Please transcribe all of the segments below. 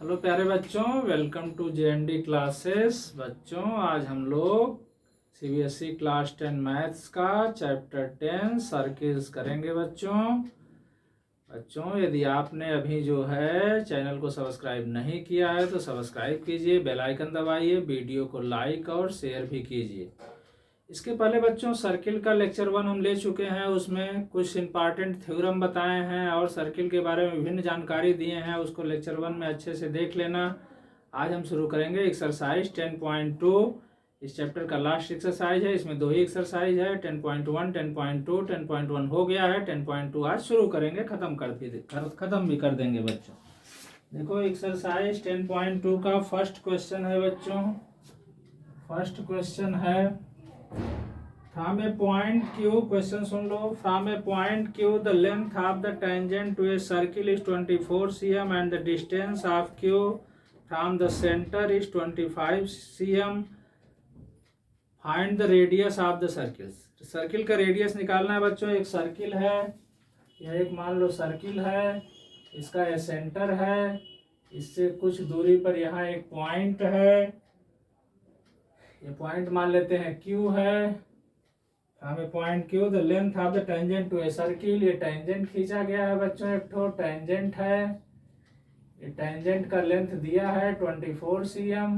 Hello प्यारे बच्चों, welcome to JND classes. बच्चों, आज हम लोग सीबीएसई क्लास 10 मैथ्स का चैप्टर 10 सर्किल्स करेंगे। बच्चों यदि आपने अभी जो है चैनल को सब्सक्राइब नहीं किया है तो सब्सक्राइब कीजिए, बेल आइकन दबाइए, वीडियो को लाइक और शेयर भी कीजिए। इसके पहले बच्चों सर्किल का लेक्चर 1 हम ले चुके हैं, उसमें कुछ इंपॉर्टेंट थ्योरम बताए हैं और सर्किल के बारे में विभिन्न जानकारी दिए हैं। उसको लेक्चर 1 में अच्छे से देख लेना। आज हम शुरू करेंगे एक्सरसाइज 10.2। इस चैप्टर का लास्ट एक्सरसाइज है, इसमें 2 ही एक्सरसाइज है। 10.1, 10.2, 10.1 हो गया है। 10.2 आज शुरू करेंगे, खत्म भी कर देंगे बच्चों। देखो एक्सरसाइज 10.2 का फर्स्ट क्वेश्चन है बच्चों। फर्स्ट क्वेश्चन है From a point Q, question soon low. From a point Q, the length of the tangent to a circle is 24 cm and the distance of Q from the center is 25 cm. Find the radius of the circles. Circle का radius निकालना है बच्चों। एक circle है, यह एक मान लो circle है, इसका ये सेंटर है, इससे कुछ दूरी पर यहाँ एक पॉइंट है, ये पॉइंट मान लेते हैं Q है। हमें point Q, the length of the tangent to a circle, ये टेंजेंट खींचा गया है बच्चों, एक ठो टेंजेंट है। ये टेंजेंट का लेंथ दिया है 24 cm,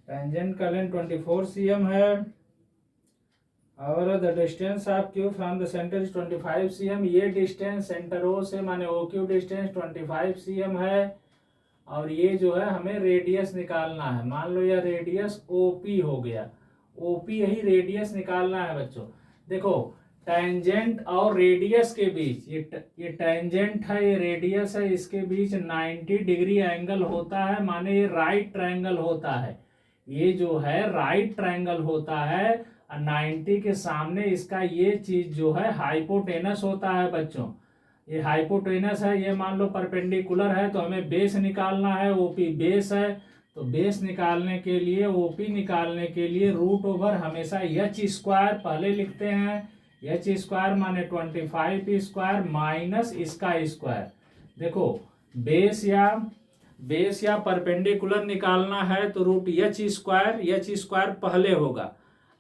टेंजेंट का लेंथ 24 cm है। और the distance of Q from the centre is 25 cm, ये डिस्टेंस सेंटर O से माने OQ डिस्टेंस 25 cm है। और ये जो है हमें रेडियस निकालना है। मान लो यह रेडियस OP हो गया, OP यही रेडियस निकालना है बच्चों। देखो टेंजेंट और रेडियस के बीच, ये टेंजेंट है, ये रेडियस है, इसके बीच 90 डिग्री एंगल होता है, माने ये राइट ट्रायंगल होता है। ये जो है राइट ट्रायंगल होता है और 90 के सामने इसका ये चीज जो है हाइपोटेनस होता है बच्चों। ये हाइपोटेनस है, ये मान लो परपेंडिकुलर है, तो हमें बेस निकालना है। OP बेस है, तो बेस निकालने के लिए, OP निकालने के लिए रूट ओवर हमेशा एच स्क्वायर पहले लिखते हैं। एच स्क्वायर माने 25 स्क्वायर माइनस इसका स्क्वायर। देखो बेस या परपेंडिकुलर निकालना है तो रूट एच स्क्वायर पहले होगा।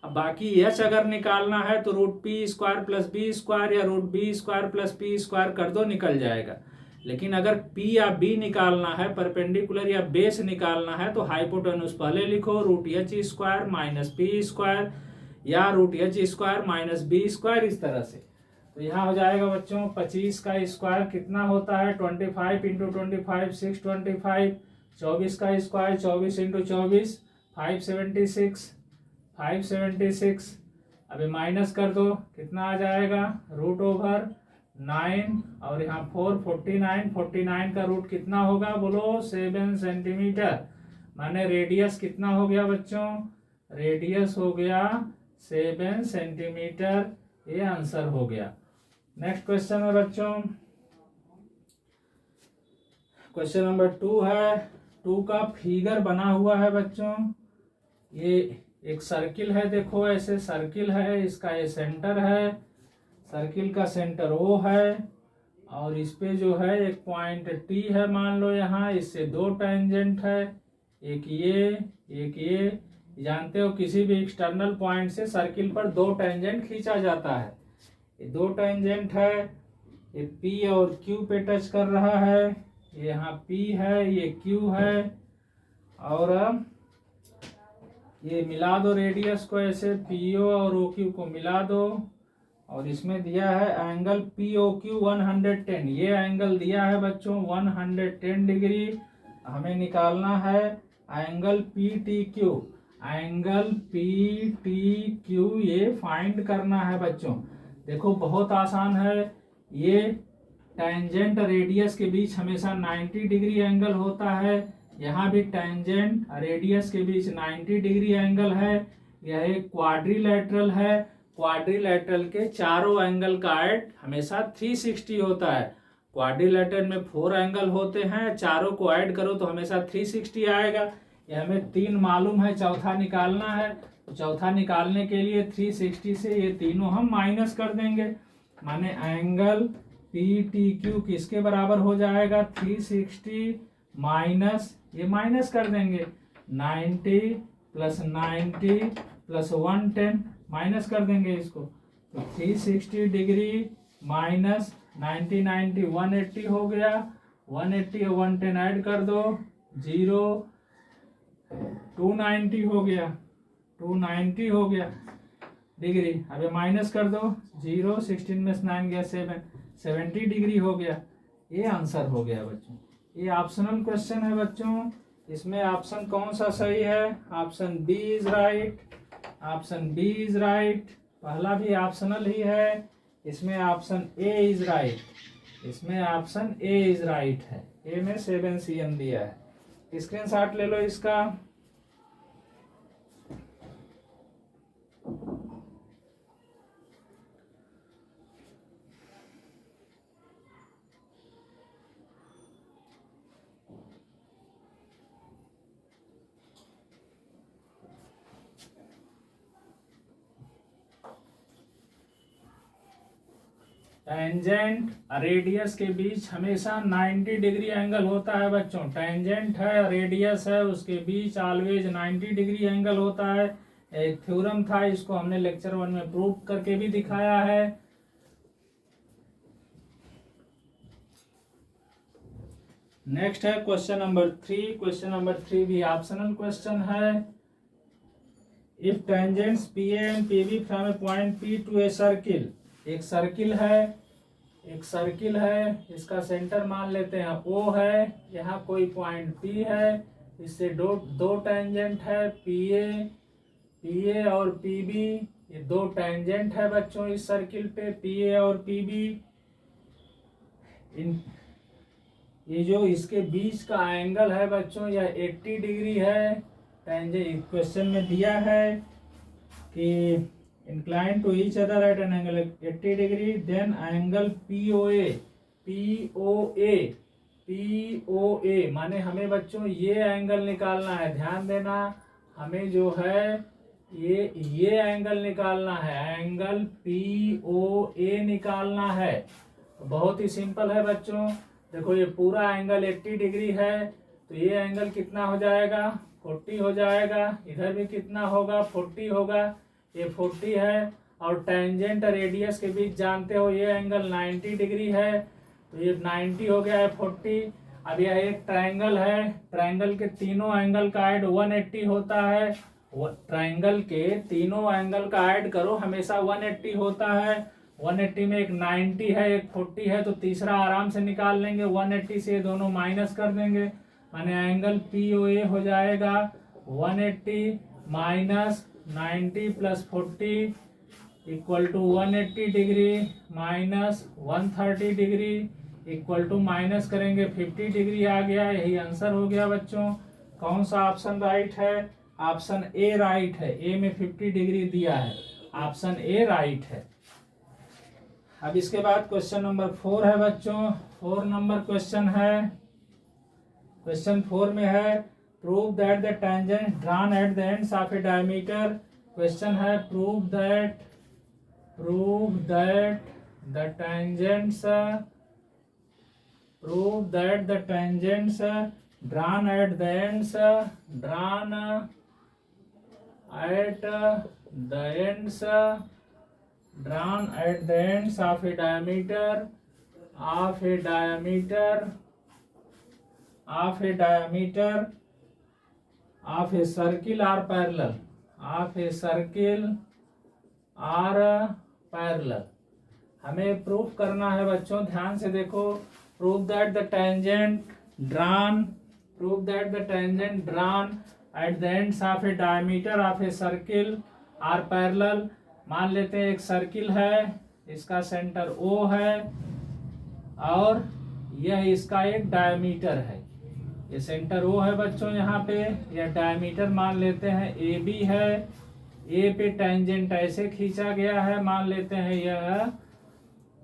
अब बाकी एच अगर निकालना है तो root P square plus B square या root B square plus P square कर दो, निकल जाएगा। लेकिन अगर P या B निकालना है, परपेंडिकुलर या बेस निकालना है, तो हाइपोटेनस पहले लिखो, root H square minus P square या root H square minus B square, इस तरह से। तो यहाँ हो जाएगा बच्चों 25 का स्क्वायर कितना होता है 25 इंटू 25 625, 24 का स्क्वायर 24 इंटू 24 576। अभी माइनस कर दो, कितना आ जाएगा रूट ओवर 9 और यहाँ 49 का रूट कितना होगा बोलो 7 सेंटीमीटर। माने रेडियस कितना हो गया बच्चों, रेडियस हो गया 7 सेंटीमीटर। ये आंसर हो गया। नेक्स्ट क्वेश्चन है बच्चों, क्वेश्चन नंबर 2 है। 2 का फिगर बना हुआ है बच्चों। ये एक सर्किल है, देखो ऐसे सर्किल है, इसका ये सेंटर है, सर्किल का सेंटर O है और इस पे जो है एक पॉइंट T है मान लो यहाँ, इससे 2 टेंजेंट है, एक ये। जानते हो किसी भी एक्सटर्नल पॉइंट से सर्किल पर 2 टेंजेंट खींचा जाता है। ये 2 टेंजेंट है, ये P और Q पे टच कर रहा है, ये यहाँ P है, ये Q है। और ये मिला दो रेडियस को ऐसे, PO और OQ को मिला दो और इसमें दिया है एंगल POQ 110। ये एंगल दिया है बच्चों 110 डिग्री। हमें निकालना है एंगल PTQ, ये फाइंड करना है बच्चों। देखो बहुत आसान है, ये टेंजेंट रेडियस के बीच हमेशा 90 डिग्री एंगल होता है, यहाँ भी टेंजेंट रेडियस के बीच 90 डिग्री एंगल है। यह एक क्वाड्रिलेटरल है, क्वाड्रिलेटरल के चारों एंगल का ऐड हमेशा 360 होता है। क्वाड्रिलेटरल में 4 एंगल होते हैं, चारों को ऐड करो तो हमेशा 360 आएगा। ये हमें 3 मालूम है, चौथा निकालना है, तो चौथा निकालने के लिए 360 से ये तीनों हम माइनस कर देंगे, माने एंगल पी टी क्यू किसके बराबर हो जाएगा 360 माइनस, ये माइनस कर देंगे 90 प्लस 90 प्लस 110 माइनस कर देंगे इसको, तो 360 डिग्री माइनस 90 90 180 हो गया, 180 और 110 ऐड कर दो 0, 290 हो गया, 290 हो गया डिग्री। अब ये माइनस कर दो 0, 16 में 9 गया 7, 70 डिग्री हो गया। ये आंसर हो गया बच्चों। ये ऑप्शनल क्वेश्चन है बच्चों, इसमें ऑप्शन कौन सा सही है? Option B is right, option B is right, पहला भी ऑप्शनल ही है, इसमें ऑप्शन ए इज राइट, इसमें ऑप्शन ए इज राइट है। ए में 7 CM दिया है। स्क्रीनशॉट ले लो इसका। टेंजेंट रेडियस के बीच हमेशा 90 डिग्री एंगल होता है बच्चों। टेंजेंट है, रेडियस है, उसके बीच ऑलवेज 90 डिग्री एंगल होता है। एक थ्योरम था, इसको हमने लेक्चर 1 में प्रूव करके भी दिखाया है। नेक्स्ट है क्वेश्चन नंबर 3। क्वेश्चन नंबर 3 भी ऑप्शनल क्वेश्चन है। If tangents P and P B from a point P to a circle, एक सर्किल है, एक सर्किल है, इसका सेंटर मान लेते हैं O है, यहाँ कोई पॉइंट P है, इससे दो टेंजेंट है PA और PB, ये दो टेंजेंट है बच्चों इस सर्किल पे PA और PB। ये जो इसके बीच का एंगल है बच्चों यह 80 डिग्री है। टेंजेंट क्वेश्चन में दिया है कि inclined to each other at an angle 80 degree, then angle POA माने हमें बच्चों ये एंगल निकालना है। ध्यान देना, हमें जो है ये एंगल निकालना है, एंगल POA निकालना है। बहुत ही सिंपल है बच्चों। देखो ये पूरा एंगल 80 डिग्री है, तो ये एंगल कितना हो जाएगा 40 हो जाएगा, इधर भी कितना होगा 40 होगा, ये 40 है। और टेंजेंट रेडियस के बीच जानते हो ये एंगल 90 डिग्री है, तो ये 90 हो गया है 40। अब यह एक ट्रायंगल है, ट्रायंगल के तीनों एंगल का ऐड 180 होता है। ट्रायंगल के तीनों एंगल का ऐड करो हमेशा 180 होता है। 180 में एक 90 है एक 40 है, तो तीसरा आराम से निकाल लेंगे। 180 से दोनों माइनस कर देंगे, माने एंगल POA हो जाएगा 180 minus 90 plus 40 equal to 180 degree minus 130 degree equal to minus करेंगे 50 डिग्री आ गया। यही आंसर हो गया बच्चों। कौन सा ऑप्शन राइट है? ऑप्शन ए राइट है। ए में 50 डिग्री दिया है, ऑप्शन ए राइट है। अब इसके बाद क्वेश्चन नंबर 4 है बच्चों। 4 नंबर क्वेश्चन है। क्वेश्चन 4 में है prove that the tangent drawn at the ends of a diameter. Question है prove that the tangents drawn at the ends of a diameter of a circle are parallel। हमें proof करना है बच्चों, ध्यान से देखो। Prove that the tangent drawn at the ends of a diameter of a circle are parallel. मान लेते हैं एक सर्किल है, इसका सेंटर O है और यह इसका एक डायमीटर है। ये सेंटर O है बच्चों, यहाँ पे यह डायमीटर मान लेते हैं AB है। A पे टेंजेंट ऐसे खींचा गया है, मान लेते हैं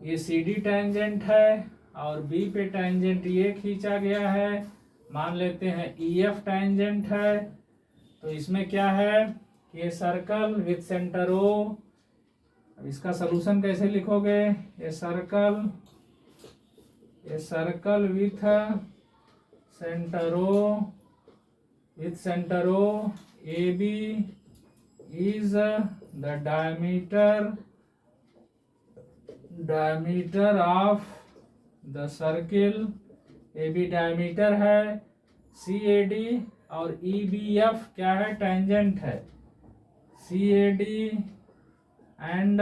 ये CD टेंजेंट है और B पे टेंजेंट ये खींचा गया है, मान लेते हैं EF टेंजेंट है। तो इसमें क्या है, ये सर्कल विथ सेंटर O। अब इसका सलूशन कैसे लिखोगे, ये circle a circle with centre O AB is the diameter of the circle। AB diameter है, CAD और EBF क्या है, टेंजेंट है। CAD and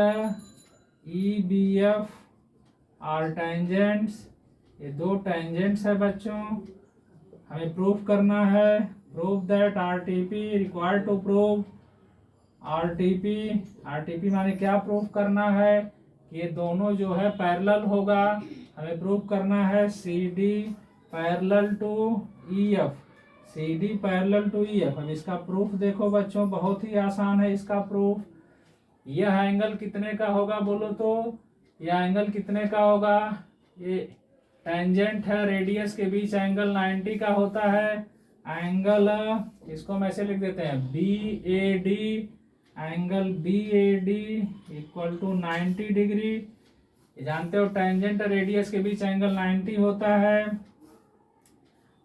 EBF are tangents, ये दो टेंजेंट्स है बच्चों। हमें प्रूफ करना है, proof that RTP required to prove RTP माने क्या प्रूफ करना है, ये दोनों जो है पैरेलल होगा। हमें प्रूफ करना है CD parallel to EF, CD parallel to EF। अब इसका प्रूफ देखो बच्चों, बहुत ही आसान है इसका प्रूफ। यह एंगल कितने का होगा बोलो तो, यह एंगल कितने का होगा, ये टेंजेंट है, रेडियस के बीच एंगल 90 का होता है। एंगल इसको हम ऐसे लिख देते हैं BAD, angle BAD equal to 90 degree. जानते हो टेंजेंट रेडियस के बीच एंगल 90 होता है।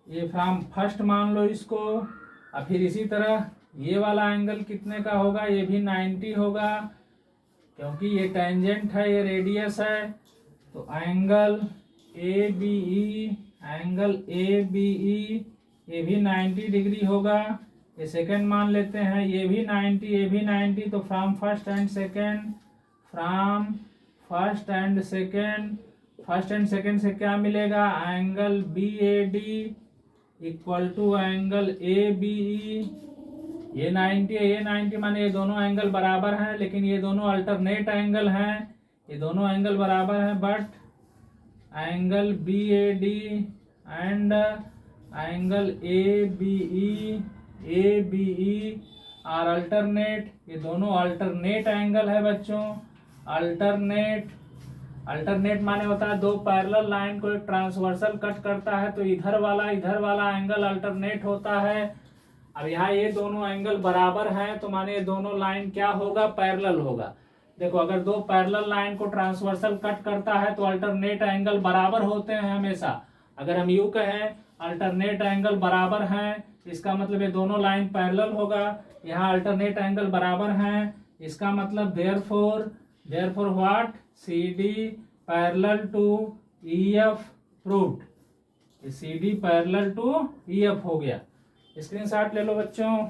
ये फ्रॉम फर्स्ट मान लो इसको। और फिर इसी तरह ये वाला एंगल कितने का होगा, ये भी 90 होगा, क्योंकि ये टेंजेंट है, ये रेडियस है। तो एंगल ABE ये भी 90 डिग्री होगा। ये सेकंड मान लेते हैं, ये भी 90। तो फ्रॉम फर्स्ट एंड सेकंड से क्या मिलेगा, angle BAD equal to angle ABE। ये 90 है, ये 90 माने ये दोनों एंगल बराबर हैं, लेकिन ये दोनों अल्टरनेट एंगल हैं, ये दोनों एंगल बराबर हैं, but angle BAD and angle ABE are alternate. ये दोनों अल्टरनेट एंगल है बच्चों। अल्टरनेट माने होता है दो पैरेलल लाइन को एक ट्रांसवर्सल कट करता है, तो इधर वाला एंगल अल्टरनेट होता है। अब यहाँ ये दोनों एंगल बराबर हैं, तो माने ये दोनों लाइन क्या होगा, पैरेलल होगा। देखो अगर दो पैरेलल लाइन को ट्रांसवर्सल कट करता है तो अल्टरनेट एंगल बराबर होते हैं हमेशा। अगर हम यूं कहें अल्टरनेट एंगल बराबर हैं, इसका मतलब ये दोनों लाइन पैरेलल होगा। यहाँ अल्टरनेट एंगल बराबर हैं, इसका मतलब therefore what, CD parallel to EF proved. CD parallel to EF हो गया। स्क्रीनशॉट ले लो बच्चों।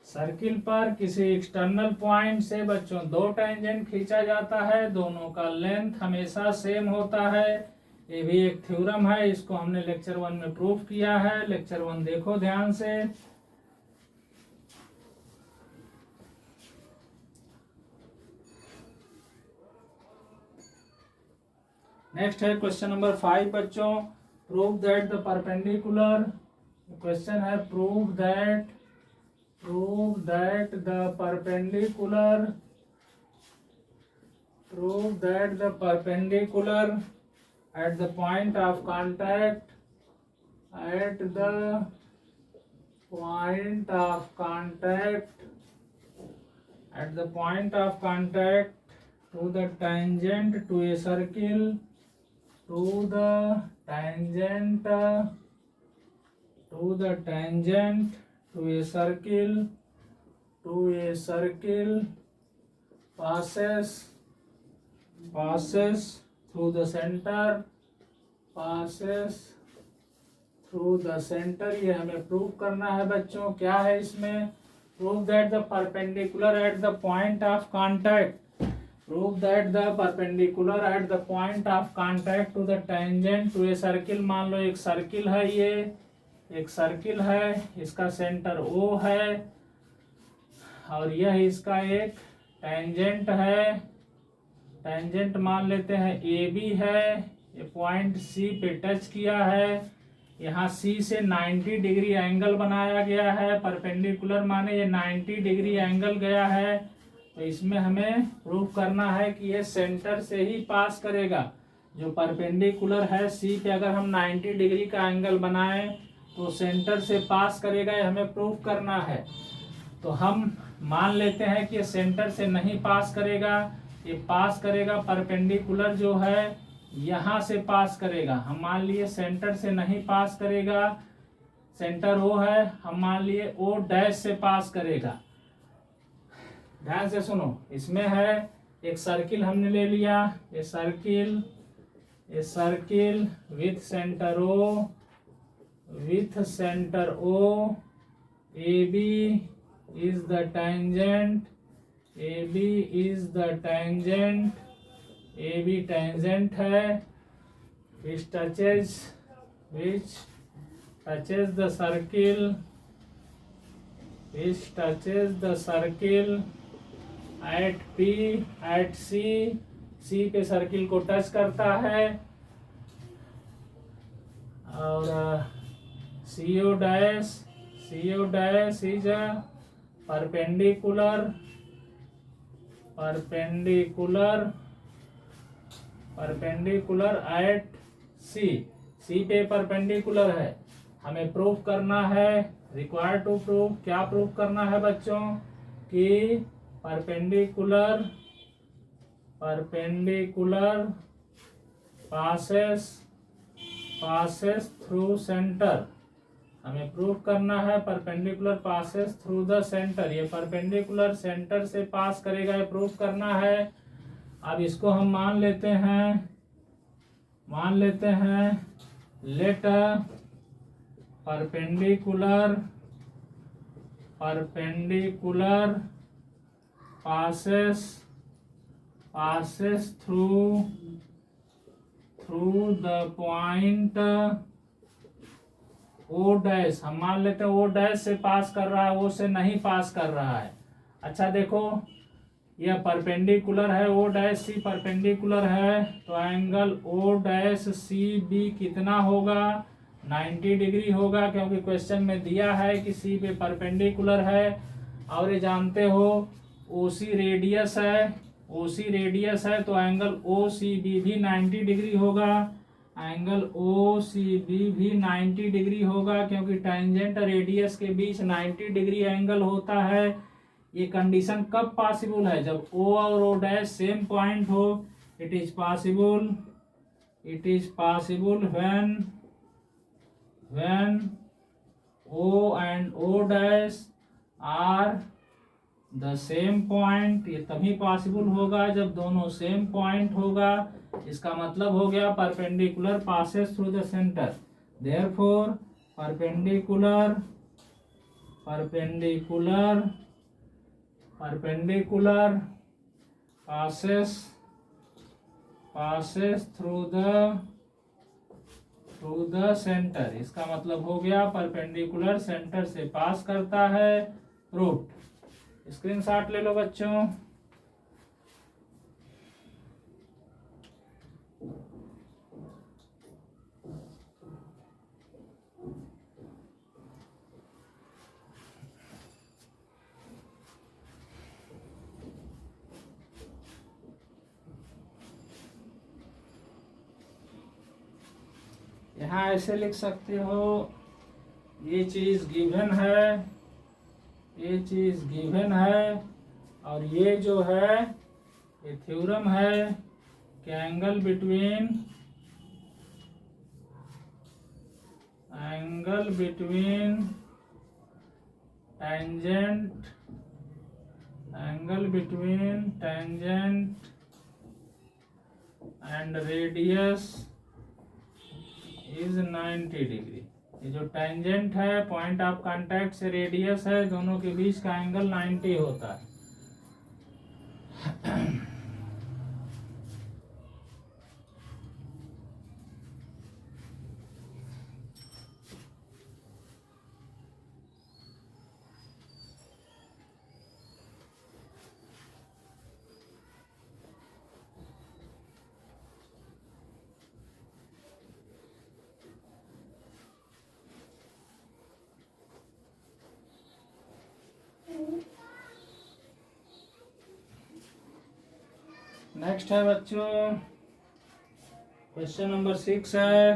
सर्किल पर किसी एक्सटर्नल पॉइंट से बच्चों दो टेंजेंट खींचा जाता है, दोनों का लेंथ हमेशा सेम होता है। ये भी एक थ्योरम है, इसको हमने लेक्चर 1 में प्रूफ किया है। लेक्चर 1 देखो ध्यान से। नेक्स्ट है क्वेश्चन नंबर 5 बच्चों, prove that the perpendicular. Question है prove that the perpendicular at the point of contact to the tangent to a circle passes through the center। ये हमें प्रूव करना है बच्चों। क्या है इसमें, prove that the perpendicular at the point of contact to the tangent to a circle. मान लो एक सर्किल है, ये एक सर्किल है, इसका सेंटर O है और यह इसका एक टेंजेंट है। टेंजेंट मान लेते हैं AB है, ये पॉइंट सी पे टच किया है। यहाँ सी से 90 डिग्री एंगल बनाया गया है, परपेंडिकुलर माने ये 90 डिग्री एंगल गया है। तो इसमें हमें प्रूफ करना है कि ये सेंटर से ही पास करेगा। जो परपेंडिकुलर है सी पे अगर हम 90 डिग्री का एंगल बनाएं तो सेंटर से पास करेगा, ये हमें प्रूफ करना है। तो हम मान लेते हैं कि ये सेंटर से नहीं पास करेगा, ये पास करेगा परपेंडिकुलर जो है यहाँ से पास करेगा। हम मान लिए सेंटर से नहीं पास करेगा, सेंटर ओ है, हम मान लिए ओ डैश से पास करेगा। ध्यान से सुनो, इसमें है एक सर्किल हमने ले लिया, ये circle with centre O, A B is the tangent, A B tangent है, which touches the circle, at P, at C पे सर्किल को टच करता है। और CO dash is perpendicular at C पे परपेंडिकुलर है। हमें प्रूफ करना है, रिक्वायर्ड टू प्रूफ, क्या प्रूफ करना है बच्चों कि परपेंडिकुलर पासेस थ्रू सेंटर। हमें प्रूफ करना है perpendicular passes through the centre, ये परपेंडिकुलर सेंटर से पास करेगा, ये प्रूफ करना है। अब इसको हम मान लेते हैं let perpendicular passes through the point O dash. हम मान लेते हैं ओ डैश से पास कर रहा है, ओ से नहीं पास कर रहा है। अच्छा देखो, यह परपेंडिकुलर है, ओ डैश सी परपेंडिकुलर है, तो angle O dash C B कितना होगा? 90 डिग्री होगा, क्योंकि क्वेश्चन में दिया है कि सी पे परपेंडिकुलर है। और ये जानते हो ओसी रेडियस है, तो एंगल ओ सी बी भी 90 डिग्री होगा, एंगल ओ सी बी भी 90 डिग्री होगा, क्योंकि टेंजेंट रेडियस के बीच 90 डिग्री एंगल होता है। ये कंडीशन कब पॉसिबल है? जब ओ और ओ डैश सेम पॉइंट हो। It is possible when O and O dash are the same point. ये तभी पॉसिबल होगा जब दोनों सेम पॉइंट होगा। इसका मतलब हो गया perpendicular passes through the centre, therefore perpendicular passes through the centre. इसका मतलब हो गया परपेंडिकुलर सेंटर से पास करता है। प्रूफ। स्क्रीनशॉट ले लो बच्चों। यहाँ ऐसे लिख सकते हो, ये चीज गिवन है, और ये जो है ये थ्योरम है कि angle between tangent and radius is 90 degree. ये जो टेंजेंट है पॉइंट ऑफ कांटेक्ट से रेडियस है, दोनों के बीच का एंगल 90 होता है। नेक्स्ट है बच्चों क्वेश्चन नंबर 6 है।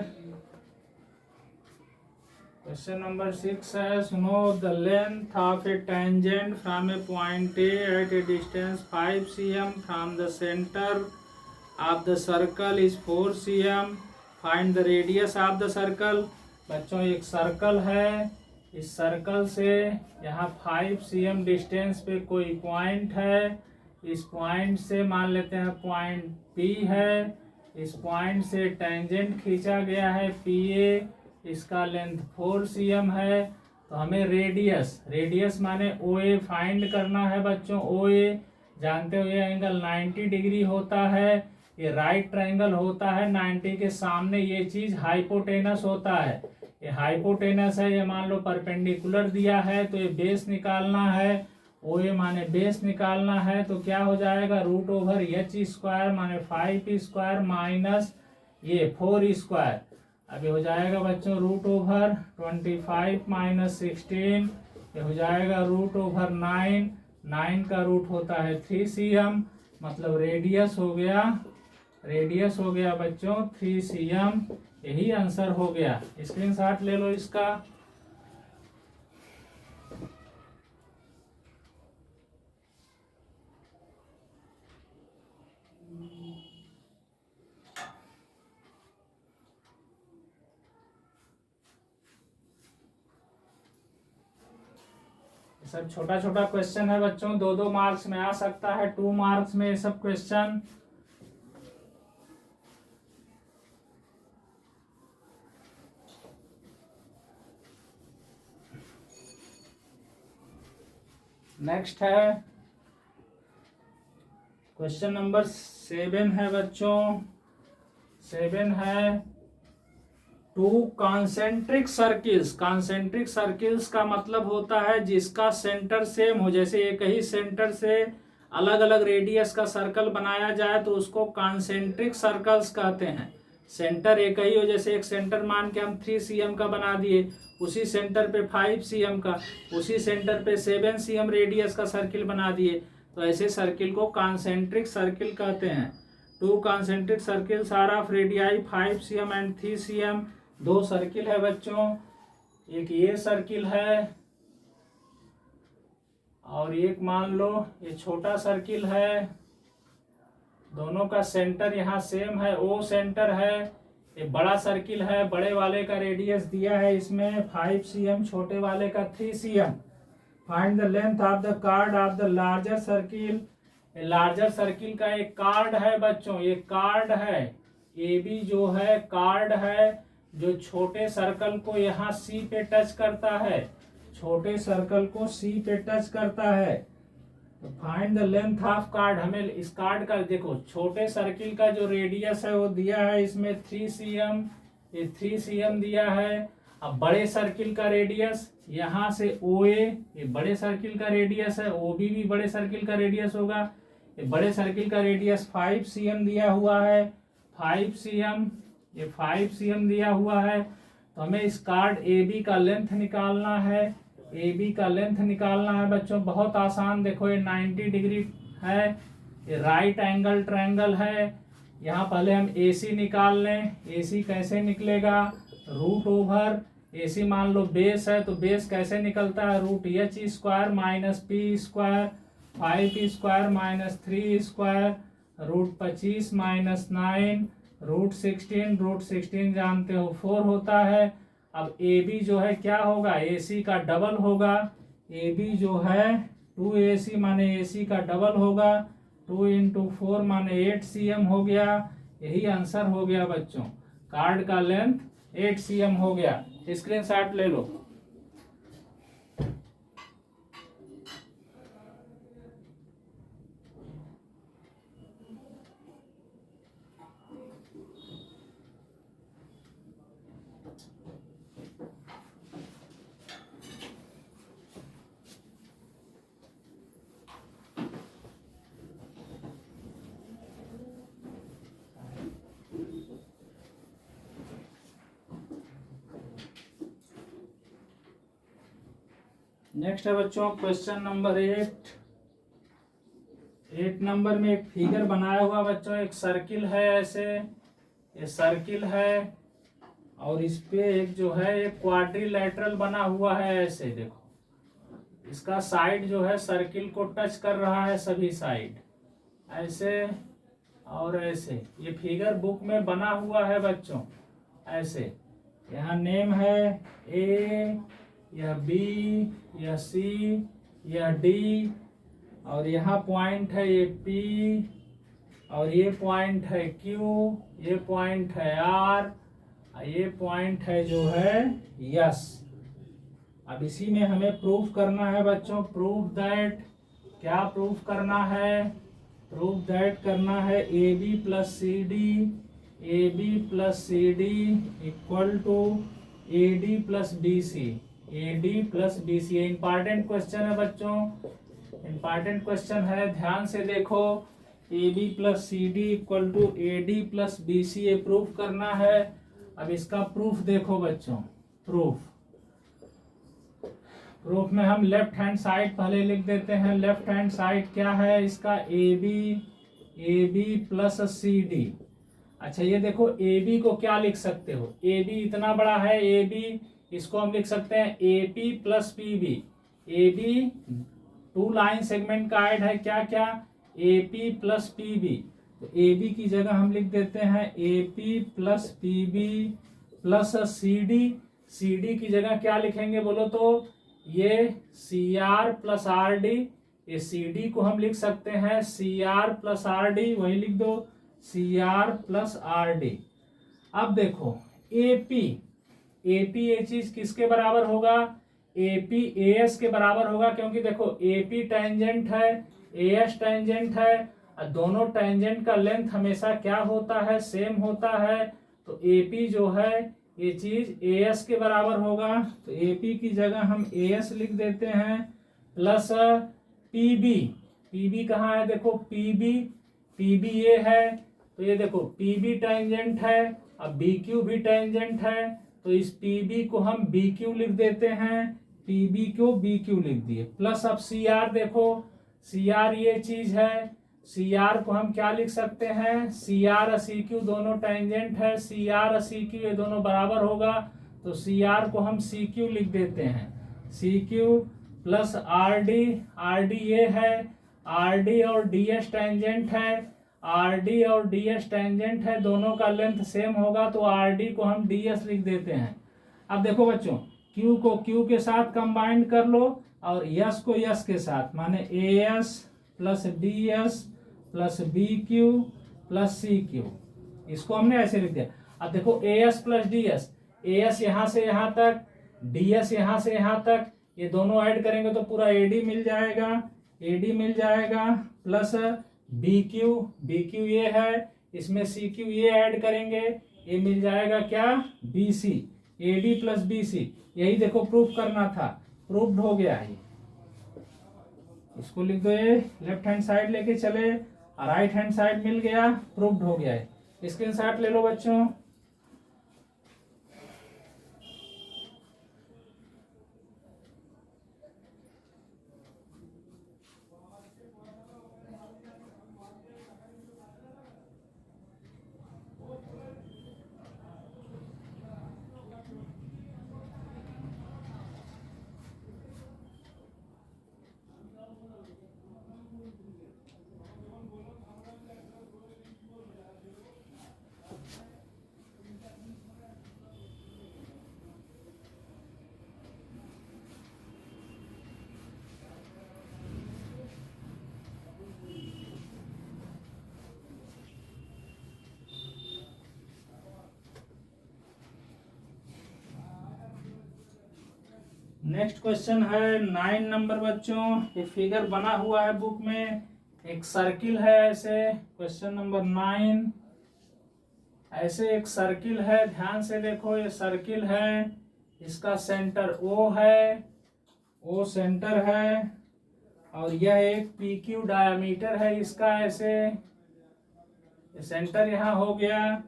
क्वेश्चन नंबर 6 है, सुनो। The length of a tangent from a point A at a distance 5 cm from the centre of the circle is 4 cm। Find the radius of the circle. बच्चों एक circle है, इस circle से यहाँ 5 cm distance पे कोई point है। इस पॉइंट से मान लेते हैं पॉइंट P है। इस पॉइंट से टेंजेंट खींचा गया है PA, इसका लेंथ 4 cm है। तो हमें रेडियस माने OA फाइंड करना है बच्चों। OA जानते हो ये एंगल 90 डिग्री होता है, ये राइट ट्रायंगल होता है। 90 के सामने ये चीज हाइपोटेनस होता है, ये हाइपोटेनस है। ये मान लो परपेंडिकुलर दिया है तो ये बेस निकालना है। OA माने बेस निकालना है तो क्या हो जाएगा, √/h² माने 5 माइनस ये 4²। अभी हो जाएगा बच्चों √25 माइनस 16, ये हो जाएगा √9। 9 का रूट होता है 3 cm, मतलब रेडियस हो गया बच्चों 3 cm। यही आंसर हो गया। स्क्रीनशॉट ले लो इसका। सब छोटा छोटा क्वेश्चन है बच्चों, 2-2 मार्क्स में आ सकता है, 2 मार्क्स में ये सब क्वेश्चन। नेक्स्ट है क्वेश्चन नंबर 7 है बच्चों। 7 है, 2 कॉन्सेंट्रिक सर्किल्स का मतलब होता है जिसका सेंटर सेम हो। जैसे एक ही सेंटर से अलग अलग रेडियस का सर्कल बनाया जाए तो उसको कॉन्सेंट्रिक सर्कल्स कहते हैं। सेंटर एक ही हो, जैसे एक सेंटर मान के हम 3 cm का बना दिए, उसी सेंटर पे 5 cm का, उसी सेंटर पे 7 cm रेडियस का सर्किल बना दिए, तो ऐसे सर्किल को कॉन्सेंट्रिक सर्किल कहते हैं। 2 concentric circles are of radii 5 cm and 3 cm। 2 circle है बच्चों, एक ये सर्किल है और एक मान लो ये छोटा सर्किल है। दोनों का सेंटर यहाँ सेम है, O सेंटर है। ये बड़ा सर्किल है, बड़े वाले का रेडियस दिया है इसमें 5 cm, छोटे वाले का 3 cm। Find the length of the card of the larger circle. Larger circle का एक कार्ड है बच्चों, ये कार्ड है AB जो है कार्ड है, जो छोटे सर्कल को यहाँ C पे टच करता है, छोटे सर्कल को C पे टच करता है। तो find the length of card. हमें इस कार्ड का देखो, छोटे सर्किल का जो रेडियस है वो दिया है इसमें 3 cm, ये 3 cm दिया है। अब बड़े सर्किल का रेडियस यहाँ से OA, ये बड़े सर्किल का रेडियस है, OB भी बड़े सर्किल का रेडियस होगा। ये बड़े सर्किल का रेडियस 5 cm दिया हुआ है, 5 cm, ये 5 cm दिया हुआ है। तो हमें इस कार्ड AB का लेंथ निकालना है। AB का लेंथ निकालना है बच्चों, बहुत आसान। देखो ये 90 डिग्री है, ये राइट एंगल ट्रायंगल है। यहाँ पहले हम AC निकाल लें। AC कैसे निकलेगा, √AC मान लो बेस है तो बेस कैसे निकलता है, √h² minus P² 5P² minus 3² √25 minus 9 √16 जानते हो 4 होता है। अब AB जो है क्या होगा, AC का डबल होगा। AB जो है 2AC माने AC का डबल होगा, 2 × 4 माने 8 cm हो गया। यही आंसर हो गया बच्चों, कार्ड का लेंथ 8 cm हो गया। स्क्रीनशॉट ले लो। नेक्स्ट है बच्चों क्वेश्चन नंबर 8। 8 नंबर में एक फिगर बनाया हुआ बच्चों, एक सर्किल है ऐसे, ये सर्किल है और इस पे एक जो है एक क्वाड्रिलेटरल बना हुआ है ऐसे, देखो इसका साइड जो है सर्किल को टच कर रहा है, सभी साइड ऐसे और ऐसे। ये फिगर बुक में बना हुआ है बच्चों ऐसे। यहाँ नेम है ए, यह बी, यह सी, यह डी और यहाँ पॉइंट है ये पी और ये पॉइंट है क्यू, ये पॉइंट है आर, ये पॉइंट है जो है यस। अब इसी में हमें प्रूफ करना है बच्चों, प्रूफ दैट, क्या प्रूफ करना है, प्रूफ दैट करना है A B plus C D, A B plus C D equal to A D plus B C, A D plus B C. Important question है बच्चों, इंपॉर्टेंट क्वेश्चन है, ध्यान से देखो। A B plus C D equal to A D plus B C, ये proof करना है। अब इसका प्रूफ देखो बच्चों, प्रूफ में हम लेफ्ट हैंड साइड पहले लिख देते हैं। लेफ्ट हैंड साइड क्या है इसका, A B plus C D. अच्छा ये देखो ए बी को क्या लिख सकते हो, ए बी इतना बड़ा है ए बी, इसको हम लिख सकते हैं A P plus P B. A B 2 line segment का ऐड है, क्या क्या, A P plus P B. तो ए बी की जगह हम लिख देते हैं A P plus P B plus C D. C D की जगह क्या लिखेंगे बोलो तो, ये C R plus R D. ये सी डी को हम लिख सकते हैं C R plus R D, वही लिख दो C R plus R D. अब देखो ए पी ये चीज किसके बराबर होगा, ए पी ए एस के बराबर होगा, क्योंकि देखो ए पी टेंजेंट है, ए एस टेंजेंट है, दोनों टेंजेंट का लेंथ हमेशा क्या होता है, सेम होता है। तो ए पी जो है ये चीज ए एस के बराबर होगा, तो ए पी की जगह हम ए एस लिख देते हैं plus P B. P B कहाँ है, देखो पी बी ये है, तो ये देखो पी बी टेंजेंट है, अब बी क्यू भी टेंजेंट है, तो इस पी बी को हम बी क्यू लिख देते हैं, पी बी को बी क्यू लिख दिए, प्लस अब सी आर देखो, सी आर ये चीज है, सी आर को हम क्या लिख सकते हैं, सी आर सी क्यू दोनों टेंजेंट है, सी आर सी क्यू ये दोनों बराबर होगा, तो सी आर को हम सी क्यू लिख देते हैं, C Q plus R D ये है, आर डी और डी एस टेंजेंट है, आर डी और डी एस टेंजेंट है, दोनों का लेंथ सेम होगा, तो आर डी को हम डी एस लिख देते हैं। अब देखो बच्चों, क्यू को क्यू के साथ कंबाइंड कर लो और यस को यस के साथ, माने A S plus D S plus B Q plus C Q, इसको हमने ऐसे लिख दिया। अब देखो A S plus D S, A S यहाँ से यहाँ तक, डी एस यहाँ से यहाँ तक, ये दोनों ऐड करेंगे तो पूरा ए डी मिल जाएगा, ए डी मिल जाएगा, प्लस बी क्यू ये है, इसमें सी क्यू ये ऐड करेंगे, ये मिल जाएगा क्या, B C, A D plus B C. यही देखो प्रूफ करना था, प्रूफ्ड हो गया है। इसको लिख दो, ये लेफ्ट हैंड साइड लेके चले, राइट हैंड साइड मिल गया, प्रूफ्ड हो गया है। स्क्रीनशॉट ले लो बच्चों। नेक्स्ट क्वेश्चन है 9 नंबर बच्चों, ये फिगर बना हुआ है बुक में, एक सर्किल है ऐसे, क्वेश्चन नंबर 9, ऐसे एक सर्किल है, ध्यान से देखो, ये सर्किल है, इसका सेंटर ओ है, ओ सेंटर है, और यह एक पी क्यू डायमीटर है इसका ऐसे, ये सेंटर यहाँ हो गया,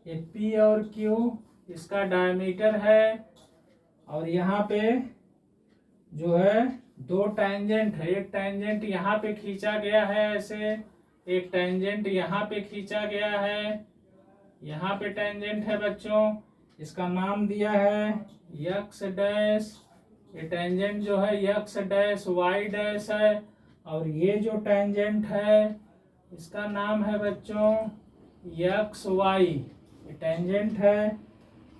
ये पी और क्यू इसका डायमीटर है, और यहाँ पे जो है दो टेंजेंट है, एक टेंजेंट यहाँ पे खींचा गया है ऐसे, एक टेंजेंट यहाँ पे खींचा गया है, यहाँ पे टेंजेंट है बच्चों, इसका नाम दिया है यक्स डैश। ये टेंजेंट जो है यक्स डैश वाई डैश है, और ये जो टेंजेंट है इसका नाम है बच्चों यक्स वाई, ये टेंजेंट है।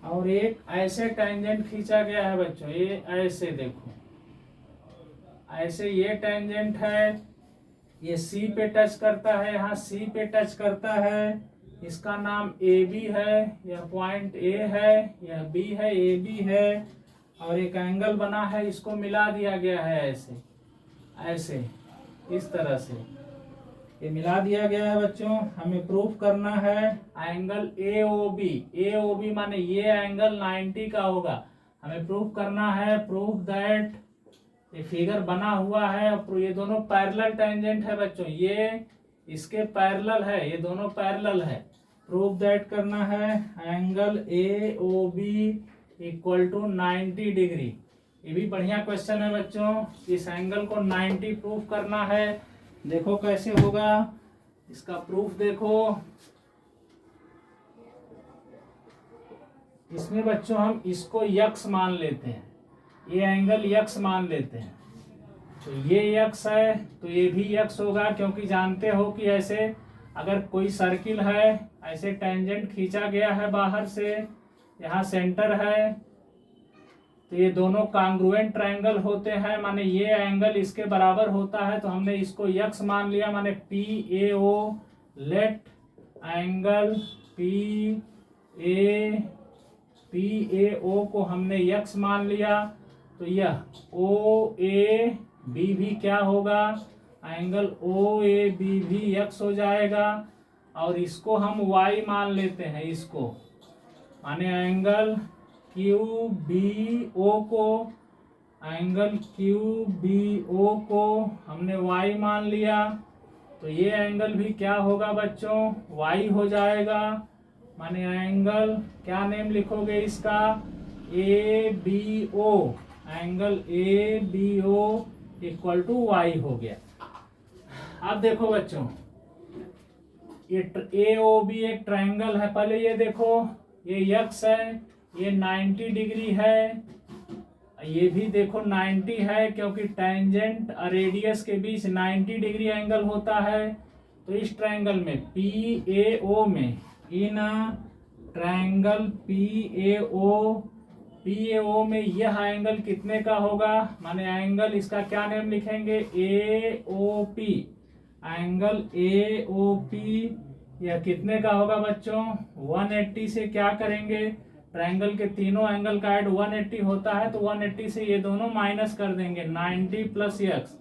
और एक ऐसे टेंजेंट खींचा गया है बच्चों, ये ऐसे देखो, ऐसे ये टेंजेंट है, ये सी पे टच करता है, यहाँ सी पे टच करता है, इसका नाम ए बी है, यह पॉइंट ए है, यह बी है, ए बी है, और एक एंगल बना है, इसको मिला दिया गया है ऐसे ऐसे इस तरह से, ये मिला दिया गया है बच्चों। हमें प्रूफ करना है एंगल ए ओ बी माने ये एंगल 90 का होगा। हमें प्रूफ करना है, प्रूफ दैट, ये फिगर बना हुआ है, और ये दोनों पैरेलल टेंजेंट है बच्चों, ये इसके पैरेलल है, ये दोनों पैरेलल है। प्रूफ दैट करना है angle A O B equal to 90 degree. ये भी बढ़िया क्वेश्चन है बच्चों, इस एंगल को 90 प्रूफ करना है। देखो कैसे होगा इसका प्रूफ, देखो इसमें बच्चों हम इसको यक्स मान लेते हैं, ये एंगल यक्स मान लेते हैं, तो ये यक्स है तो ये भी यक्स होगा, क्योंकि जानते हो कि ऐसे अगर कोई सर्किल है, ऐसे टेंजेंट खींचा गया है बाहर से, यहाँ सेंटर है, तो ये दोनों कांग्रुएंट ट्रायंगल होते हैं, माने ये एंगल इसके बराबर होता है, तो हमने इसको यक्स मान लिया, माने P A O, let angle P A O को हमने यक्स मान लिया, तो यह ओ ए बी भी क्या होगा, एंगल ओ ए बी भी यक्स हो जाएगा। और इसको हम वाई मान लेते हैं, इसको माने एंगल क्यू बी ओ को, एंगल क्यू बी ओ को हमने वाई मान लिया, तो ये एंगल भी क्या होगा बच्चों, वाई हो जाएगा। माने एंगल क्या नेम लिखोगे इसका, A B O, angle A B O equal to Y हो गया। अब देखो बच्चों, ये ए ओ बी एक ट्रायंगल है, पहले ये देखो, ये यक्स है, ये 90 डिग्री है, ये भी देखो 90 है, क्योंकि टेंजेंट और रेडियस के बीच 90 डिग्री एंगल होता है। तो इस ट्रायंगल में पी ए ओ में, इन ट्रायंगल पी ए ओ में यह एंगल कितने का होगा, माने एंगल इसका क्या नेम लिखेंगे, A O P, angle A O P यह कितने का होगा बच्चों, 180 से क्या करेंगे, ट्रायंगल के तीनों एंगल का ऐड 180 होता है, तो 180 से ये दोनों माइनस कर देंगे, 90 प्लस यक्स,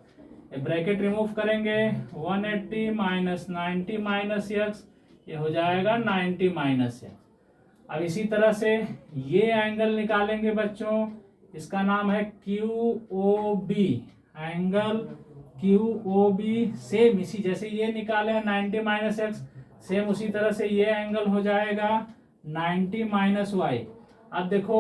ब्रैकेट रिमूव करेंगे, 180 माइनस 90 माइनस यक्स, ये हो जाएगा 90 माइनस यक्स। अब इसी तरह से ये एंगल निकालेंगे बच्चों, इसका नाम है Q O B, angle Q O B, same इसी जैसे ये निकाले हैं 90 माइनस एक्स, सेम उसी तरह से ये एंगल हो जाएगा 90 माइनस वाई। अब देखो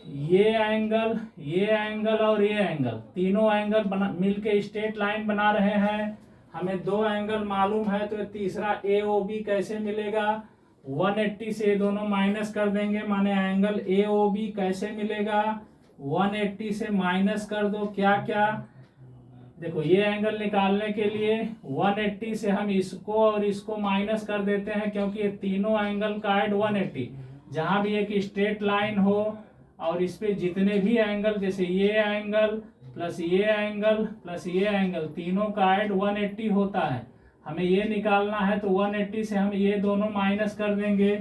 ये एंगल और ये एंगल, तीनों एंगल मिलके स्ट्रेट लाइन बना रहे हैं। हमें दो एंगल मालूम है, तो तीसरा ए ओ बी कैसे मिलेगा, 180 से दोनों माइनस कर देंगे, माने एंगल ए ओ बी कैसे मिलेगा, 180 से माइनस कर दो क्या क्या, देखो ये एंगल निकालने के लिए 180 से हम इसको और इसको माइनस कर देते हैं, क्योंकि ये तीनों एंगल का ऐड 180, जहां भी एक स्ट्रेट लाइन हो और इस पे जितने भी एंगल, जैसे ये एंगल प्लस ये एंगल प्लस ये एंगल, तीनों का ऐड 180 होता है। हमें ये निकालना है, तो 180 से हम ये दोनों माइनस कर देंगे,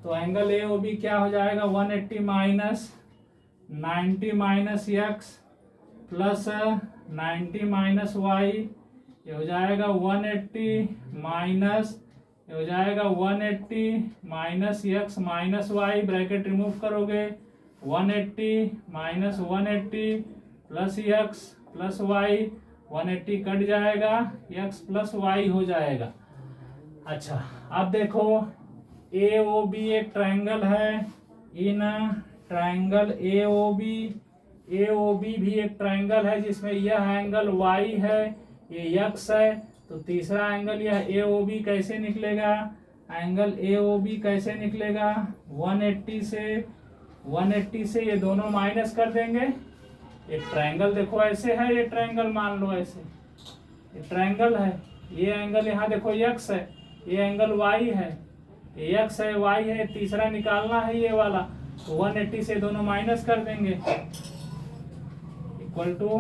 तो एंगल ए ओ बी क्या हो जाएगा, 180 minus 90 minus X plus 90 minus Y, ये हो जाएगा 180 माइनस, ये हो जाएगा 180 minus X minus Y, bracket remove करोगे, 180 minus 180 plus X plus Y, 180 cut जाएगा, एक्स प्लस वाई हो जाएगा। अच्छा अब देखो ए ओ बी एक ट्रायंगल है, in triangle A O B AOB भी एक ट्राइंगल है जिसमें यह एंगल Y है, ये X है, तो तीसरा एंगल यह AOB कैसे निकलेगा? एंगल AOB कैसे निकलेगा? 180 से ये दोनों माइनस कर देंगे। एक ट्राइंगल देखो ऐसे है, ये ट्राइंगल मान लो ऐसे, ये ट्राइंगल है, ये एंगल यहाँ देखो X है, ये एंगल Y है, ये X है Y है, तीसरा निकालना है ये वाला, तो 180 से दोनों माइनस कर देंगे इक्वल टू,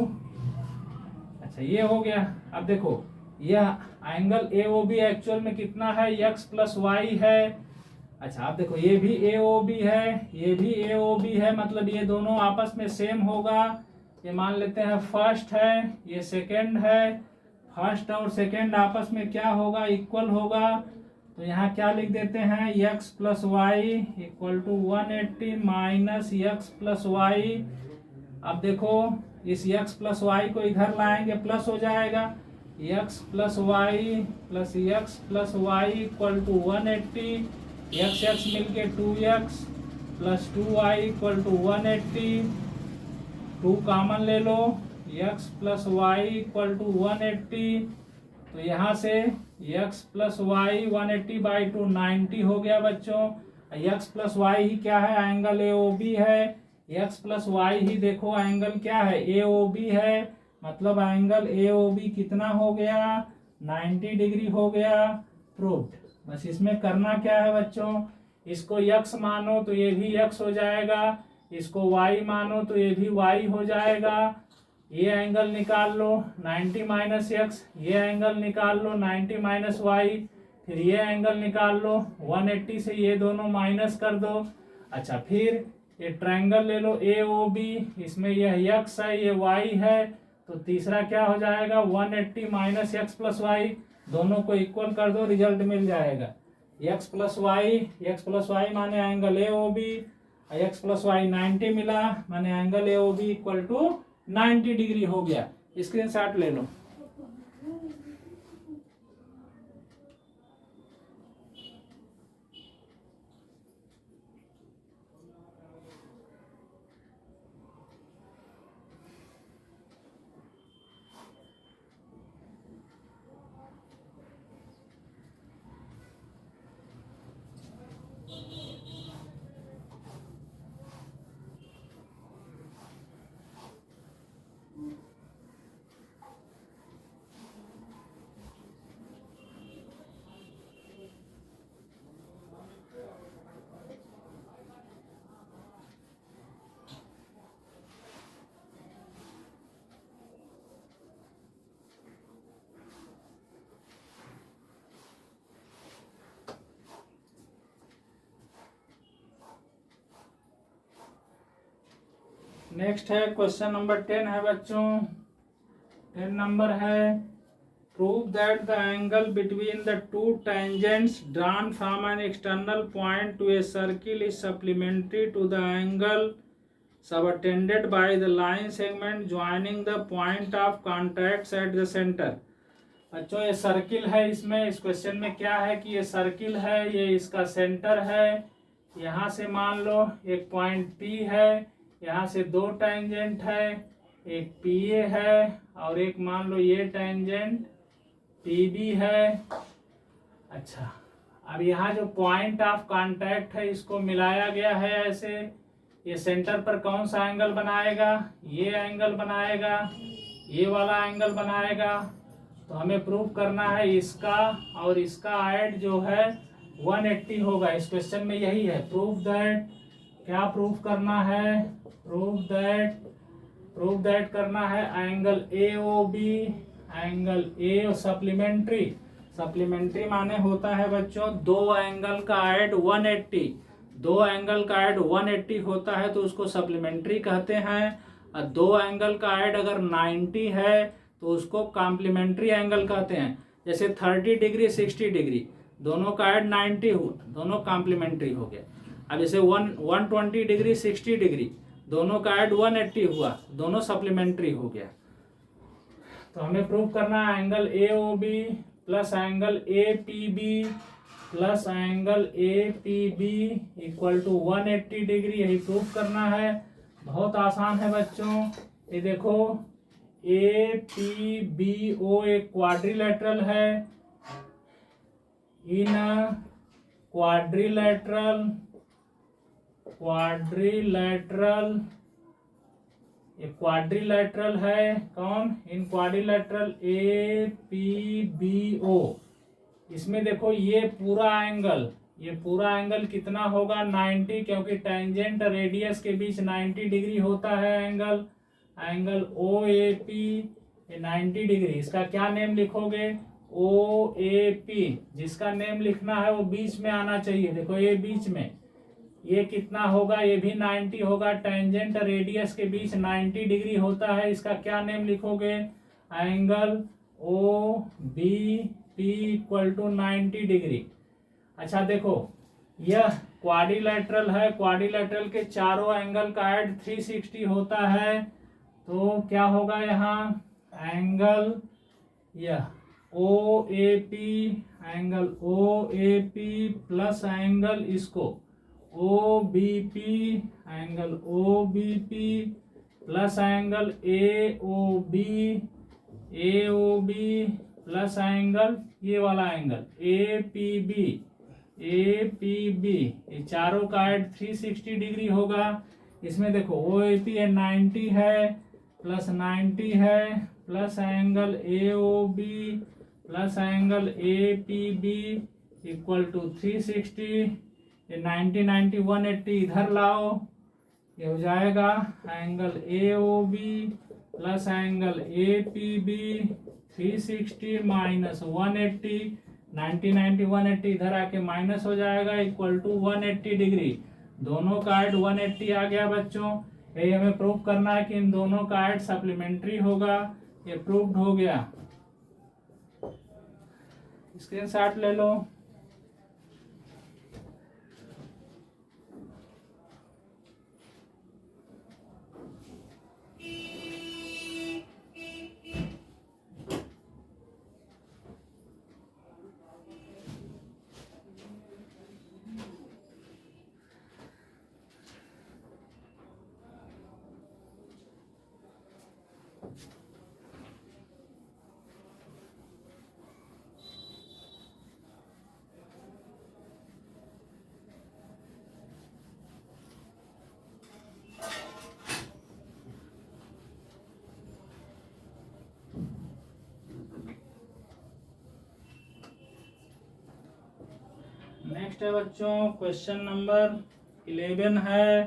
अच्छा ये हो गया। अब देखो यह एंगल AOB एक्चुअल में कितना है? X प्लस वाई है। अच्छा आप देखो ये भी AOB है, ये भी AOB है, मतलब ये दोनों आपस में सेम होगा। ये मान लेते हैं फर्स्ट है, ये सेकंड है, फर्स्ट और सेकंड आपस में क्या होगा? इक्वल होगा। तो यहाँ क्या लिख देते हैं? X plus Y equal to 180 minus X plus Y. अब देखो इस X प्लस वाई को इधर लाएंगे, प्लस हो जाएगा, X plus Y equal to 180, x मिलके 2x plus 2y equal to 180, 2 common ले लो, x plus Y equal to 180, तो यहाँ से x प्लस वाई 180/2 90 हो गया बच्चों। x प्लस वाई ही क्या है? एंगल AOB है। x प्लस वाई ही देखो एंगल क्या है? AOB है, मतलब एंगल AOB कितना हो गया? 90 डिग्री हो गया। प्रूव्ड। बस इसमें करना क्या है बच्चों? इसको x मानो तो ये भी x हो जाएगा, इसको y मानो तो ये भी y हो जाएगा। ये एंगल निकाल लो 90 माइनस एक्स, ये एंगल निकाल लो 90 माइनस वाई, फिर ये एंगल निकाल लो 180 से ये दोनों माइनस कर दो। अच्छा फिर ये ट्रायंगल ले लो AOB, इसमें यह x है ये y है, तो तीसरा क्या हो जाएगा? 180 माइनस एक्स प्लस वाई, दोनों को इक्वल कर दो, रिजल्ट मिल जाएगा x प्लस वाई माने angle AOB, x plus Y 90 मिला माने angle AOB equal to 90 degree हो गया। स्क्रीनशॉट ले लो। नेक्स्ट है क्वेश्चन नंबर 10 है बच्चों। 10 नंबर है, prove that the angle between the two tangents drawn from an external point to a circle is supplementary to the angle subtended by the line segment joining the point of contact at the centre. बच्चों ये circle है, इसमें इस question में क्या है कि ये सर्किल है, ये इसका सेंटर है, यहाँ से मान लो एक पॉइंट P है, यहाँ से दो टेंजेंट है, एक PA है और एक मान लो ये टेंजेंट PB है। अच्छा अब यहाँ जो पॉइंट ऑफ कांटेक्ट है इसको मिलाया गया है ऐसे, ये सेंटर पर कौन सा एंगल बनाएगा? ये एंगल बनाएगा, ये वाला एंगल बनाएगा। तो हमें प्रूव करना है इसका और इसका ऐड जो है 180 होगा। इस क्वेश्चन में यही है, प्रूव दैट, क्या प्रूव करना है? प्रूव दैट करना है angle AOB, angle A supplementary माने होता है बच्चों दो एंगल का ऐड 180, दो एंगल का ऐड 180 होता है तो उसको सप्लीमेंट्री कहते हैं। और दो एंगल का ऐड अगर 90 है तो उसको कॉम्प्लीमेंट्री एंगल कहते हैं। जैसे 30 डिग्री 60 डिग्री दोनों का ऐड 90 हुआ, दोनों कॉम्प्लीमेंट्री हो गया। अब जैसे 120 डिग्री 60 डिग्री दोनों का ऐड 180 हुआ, दोनों सप्लीमेंट्री हो गया। तो हमें प्रूव करना है angle AOB plus angle APB plus angle APB equal to 180 degree, यही प्रूव करना है। बहुत आसान है बच्चों। ये देखो APBO एक क्वाड्रिलेटरल है। इन क्वाड्रिलेटरल ये क्वाड्रिलेटरल है कौन, इन क्वाड्रिलेटरल APBO। इसमें देखो ये पूरा एंगल कितना होगा 90, क्योंकि टेंजेंट रेडियस के बीच 90 डिग्री होता है एंगल OAP 90 डिग्री। इसका क्या नेम लिखोगे OAP, जिसका नेम लिखना है वो बीच में आना चाहिए। देखो ये बीच में, ये कितना होगा, ये भी 90 होगा। टेंजेंट रेडियस के बीच 90 डिग्री होता है। इसका क्या नेम लिखोगे angle OBP equal to 90 degree. अच्छा देखो यह क्वाड्रिलेटरल है, क्वाड्रिलेटरल के चारों एंगल का ऐड 360 होता है। तो क्या होगा यहाँ एंगल यह एंगल OAP प्लस एंगल इसको OBP plus angle AOB plus angle ये वाला एंगल APB। ये चारों का ऐड 360 डिग्री होगा। इसमें देखो OAP है 90 है प्लस 90 है plus angle AOB plus angle APB equal to 360। ये 90 90 180 इधर लाओ, ये हो जाएगा angle AOB plus angle APB 360 minus 180। 90 90 180 इधर आके माइनस हो जाएगा इक्वल टू 180 डिग्री। दोनों का ऐड 180 आ गया बच्चों। यही हमें प्रूव करना है कि इन दोनों का ऐड सप्लीमेंट्री होगा। ये प्रूव्ड हो गया। स्क्रीनशॉट ले लो। नेक्स्ट है बच्चों क्वेश्चन नंबर 11 है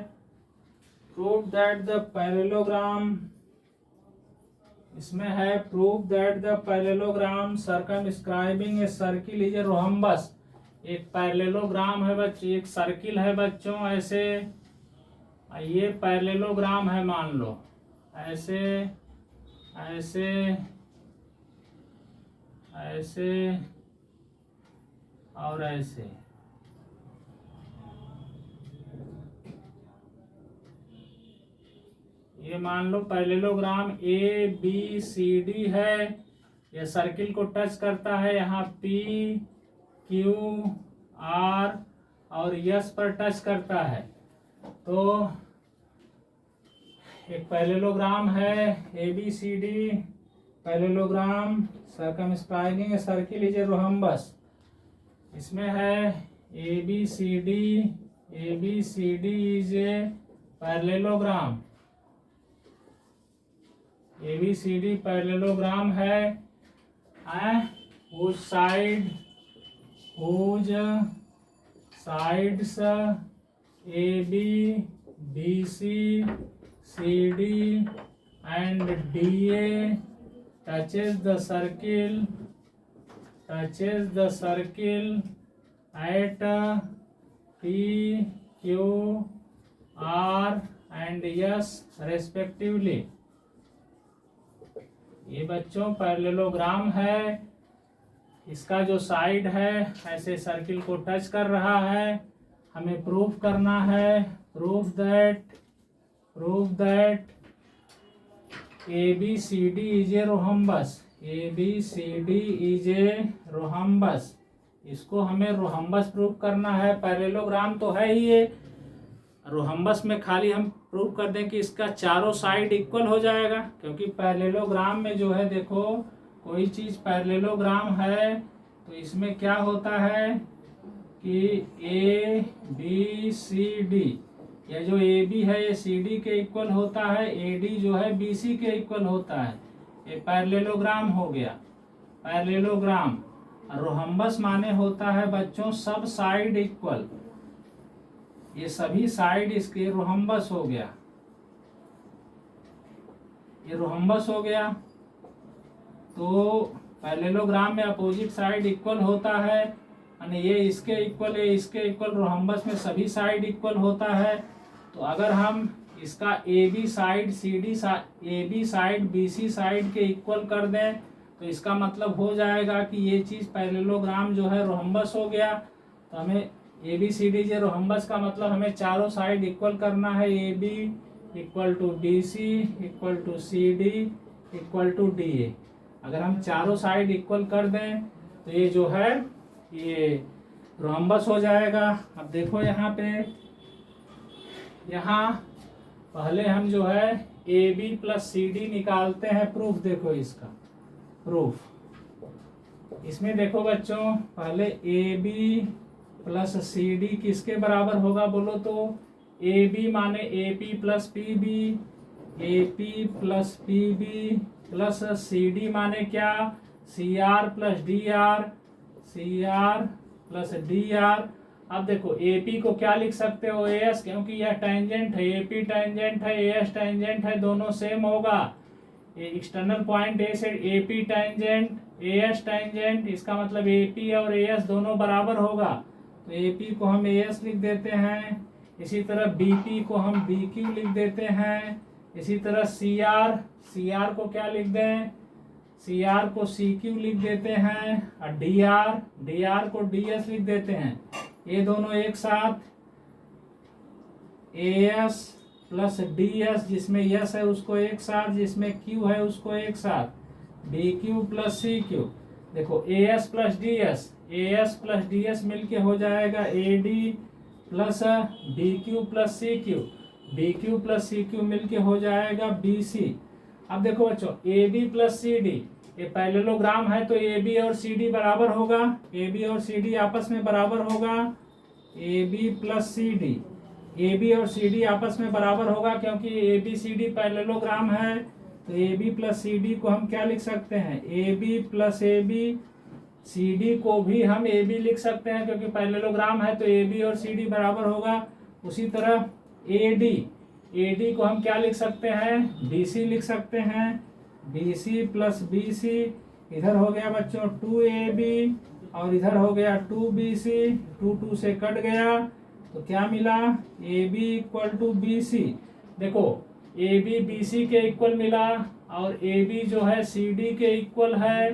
प्रूव दैट द पैरेललोग्राम। इसमें है prove that the parallelogram circumscribing a circle is a rhombus. एक पैरेललोग्राम है बच्चे, एक सर्किल है बच्चों ऐसे, ये पैरेललोग्राम है मान लो ऐसे ऐसे ऐसे और ऐसे। ये मान लो पैरेललोग्राम ABCD है। यह सर्किल को टच करता है यहाँ PQR और S पर टच करता है। तो एक पैरेललोग्राम है ABCD parallelogram circumscribing a circle is a rhombus. इसमें है ABCD is a parallelogram. ABCD parallelogram है whose sides AB BC CD and DA touches the circle at P, Q, R and S respectively। ये बच्चों parallelogram है। इसका जो side है ऐसे सर्किल को टच कर रहा है। हमें प्रूफ करना है proof that ABCD is a rhombus. ABCD is a rhombus. इसको हमें रोहम्बस प्रूफ करना है। पैरेललोग्राम तो है ही ये, रोहम्बस में खाली हम प्रूव कर दें कि इसका चारों साइड इक्वल हो जाएगा, क्योंकि पैरेललोग्राम में जो है देखो, कोई चीज़ पैरेललोग्राम है तो इसमें क्या होता है कि ए बी सी डी, ये जो ए बी है ये सी डी के इक्वल होता है, ए डी जो है बी सी के इक्वल होता है। ये पैरेललोग्राम हो गया, पैरेललोग्राम। रोहम्बस माने होता है बच्चों सब साइड इक्वल, ये सभी साइड इसके रोहम्बस हो गया, ये रोहम्बस हो गया। तो पैरेललोग्राम में अपोजिट साइड इक्वल होता है, यानी ये इसके इक्वल है, इसके इक्वल, रोहम्बस में सभी साइड इक्वल होता है। तो अगर हम इसका A B side C D A B side B C side के इक्वल कर दें तो इसका मतलब हो जाएगा कि ये चीज़ पैरेललोग्राम जो है रोहम्बस हो गया। तो हमें ए B C D J rhombus का मतलब हमें चारों साइड इक्वल करना है, A B equal to B C equal to C D equal to D A. अगर हम चारों साइड इक्वल कर दें तो ये जो है ये रोहम्बस हो जाएगा। अब देखो यहाँ पे, यहाँ पहले हम जो है A B plus C D निकालते हैं, प्रूफ देखो इसका प्रूफ। इसमें देखो बच्चों, पहले A B plus C D किसके बराबर होगा बोलो तो, ए बी माने A P plus P B, A P plus P B plus C D माने क्या, C R plus D R, C R plus D R. अब देखो ए पी को क्या लिख सकते हो, ए एस, क्योंकि यह टेंजेंट है, ए पी टेंजेंट है, ए एस टेंजेंट है, दोनों सेम होगा। एक्सटर्नल पॉइंट ए से A P tangent, A S tangent, इसका मतलब ए पी और ए एस दोनों बराबर होगा। तो ए पी को हम ए एस लिख देते हैं, इसी तरह बी पी को हम बी क्यू लिख देते हैं, इसी तरह सी आर को क्या लिख दें, सी आर को सी क्यू लिख देते हैं, और डी आर को डी एस लिख देते हैं। ये दोनों एक साथ ए एस प्लस डी एस, जिसमें यस है उसको एक साथ, जिसमें क्यू है उसको एक साथ, B Q plus C Q. देखो A S plus D S, A S plus D S मिल हो जाएगा A D plus B Q plus C Q, B Q plus C Q मिल हो जाएगा बी सी। अब देखो बच्चों, A B plus C D, ये पैरेललोग्राम है तो ए बी और सी डी बराबर होगा, ए बी और सी डी आपस में बराबर होगा, A B plus C D, A B और सी डी आपस में बराबर होगा, क्योंकि A B C D parallelogram है। तो A B plus C D को हम क्या लिख सकते हैं, A B plus A B, C D को भी हम ए बी लिख सकते हैं, क्योंकि पैरेललोग्राम है तो ए बी और सी डी बराबर होगा। उसी तरह ए डी को हम क्या लिख सकते हैं, बी सी लिख सकते हैं, B C plus B C, इधर हो गया बच्चों 2ab और इधर हो गया 2bc, 2 से कट गया तो क्या मिला, ab equal to B C. देखो ab bc के इक्वल मिला और ab जो है cd के इक्वल है,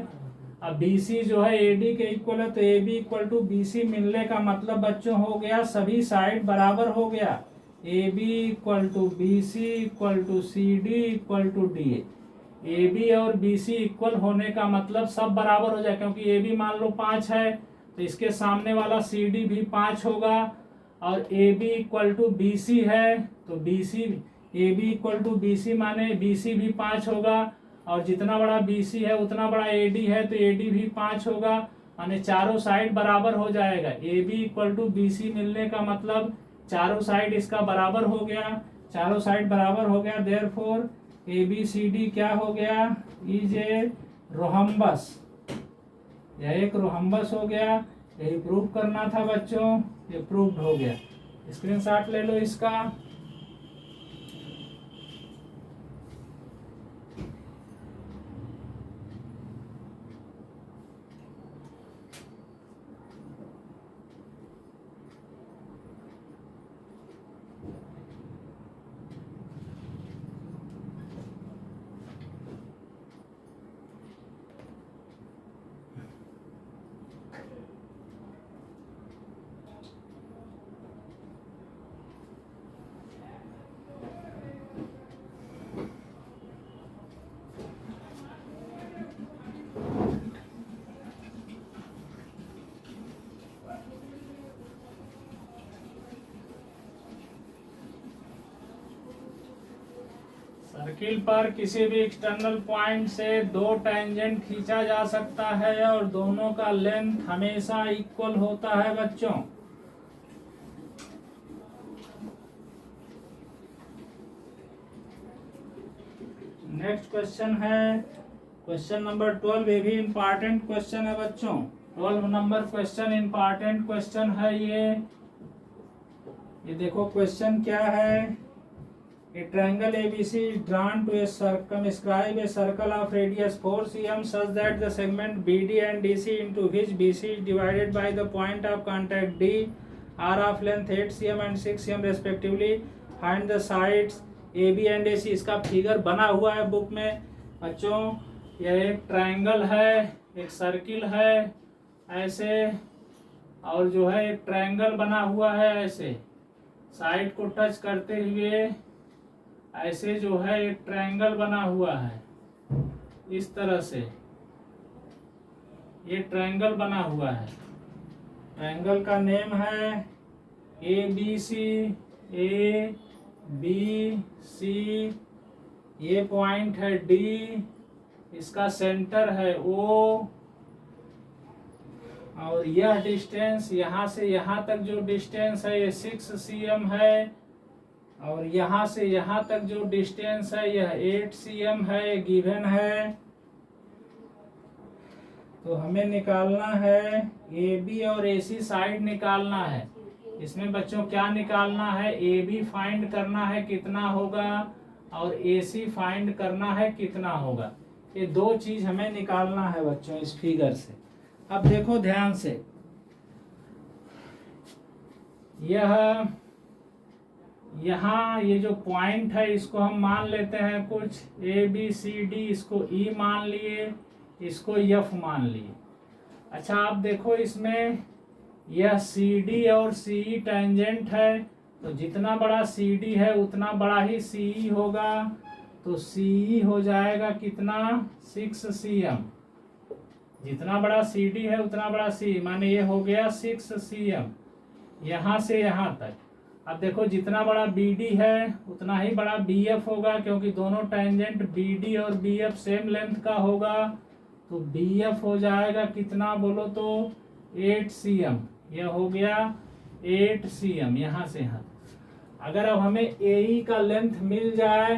अब bc जो है ad के इक्वल है, तो ab इक्वल टू bc मिलने का मतलब बच्चों हो गया सभी साइड बराबर हो गया, ab equal to bc equal to cd equal to da। A B और बी सी इक्वल होने का मतलब सब बराबर हो जाए, क्योंकि ए बी मान लो 5 है तो इसके सामने वाला सी डी भी 5 होगा, और A B equal to B C है तो B C, A B equal to B C माने बी सी भी 5 होगा, और जितना बड़ा बी सी है उतना बड़ा ए डी है तो ए डी भी 5 होगा, माने चारों साइड बराबर हो जाएगा। A B equal to B C मिलने का मतलब चारों साइड इसका बराबर हो गया, चारों साइड बराबर हो गया, therefore A B C D क्या हो गया, इज ए रोहम्बस, यह एक रोहम्बस हो गया। यही प्रूव करना था बच्चों, ये प्रूव्ड हो गया। स्क्रीनशॉट ले लो इसका। सर्किल पर किसी भी एक्सटर्नल पॉइंट से दो टेंजेंट खींचा जा सकता है और दोनों का लेंथ हमेशा इक्वल होता है बच्चों। नेक्स्ट क्वेश्चन है क्वेश्चन नंबर 12। ये भी इंपॉर्टेंट क्वेश्चन है बच्चों। 12 नंबर क्वेश्चन इंपॉर्टेंट क्वेश्चन है ये देखो क्वेश्चन क्या है। A triangle ABC is drawn to circumscribe a circle of radius 4 cm such that the segment BD and DC into which BC is divided by the point of contact D are of length 8 cm and 6 cm respectively. Find the sides AB and AC। इसका figure बना हुआ है book में बच्चों। यह एक triangle है, एक सर्किल है ऐसे, और जो है एक ट्रायंगल बना हुआ है ऐसे, साइड को टच करते हुए ऐसे जो है एक ट्रायंगल बना हुआ है इस तरह से। ये ट्रायंगल बना हुआ है, ट्रायंगल का नेम है ABC। ए बी सी, ये पॉइंट है D, इसका सेंटर है O, और यह डिस्टेंस यहाँ से यहाँ तक जो डिस्टेंस है ये 6 cm है, और यहाँ से यहाँ तक जो डिस्टेंस है यह 8 cm है, गिवन है। तो हमें निकालना है AB और AC साइड निकालना है। इसमें बच्चों क्या निकालना है, AB फाइंड करना है कितना होगा और AC फाइंड करना है कितना होगा। ये दो चीज हमें निकालना है बच्चों इस फिगर से। अब देखो ध्यान से, यहाँ ये जो पॉइंट है इसको हम मान लेते हैं कुछ ABCD, इसको E मान लिए, इसको F मान लिए। अच्छा आप देखो इसमें यह CD और CE टेंजेंट है, तो जितना बड़ा CD है उतना बड़ा ही CE होगा, तो CE हो जाएगा कितना 6 cm। जितना बड़ा CD है उतना बड़ा CE, माने ये हो गया 6 cm यहाँ से यहाँ तक। अब देखो जितना बड़ा BD है उतना ही बड़ा BF होगा, क्योंकि दोनों टेंजेंट BD और BF सेम लेंथ का होगा, तो BF हो जाएगा कितना बोलो तो 8 cm। यह हो गया 8 cm यहाँ से यहाँ। अगर अब हमें AE का लेंथ मिल जाए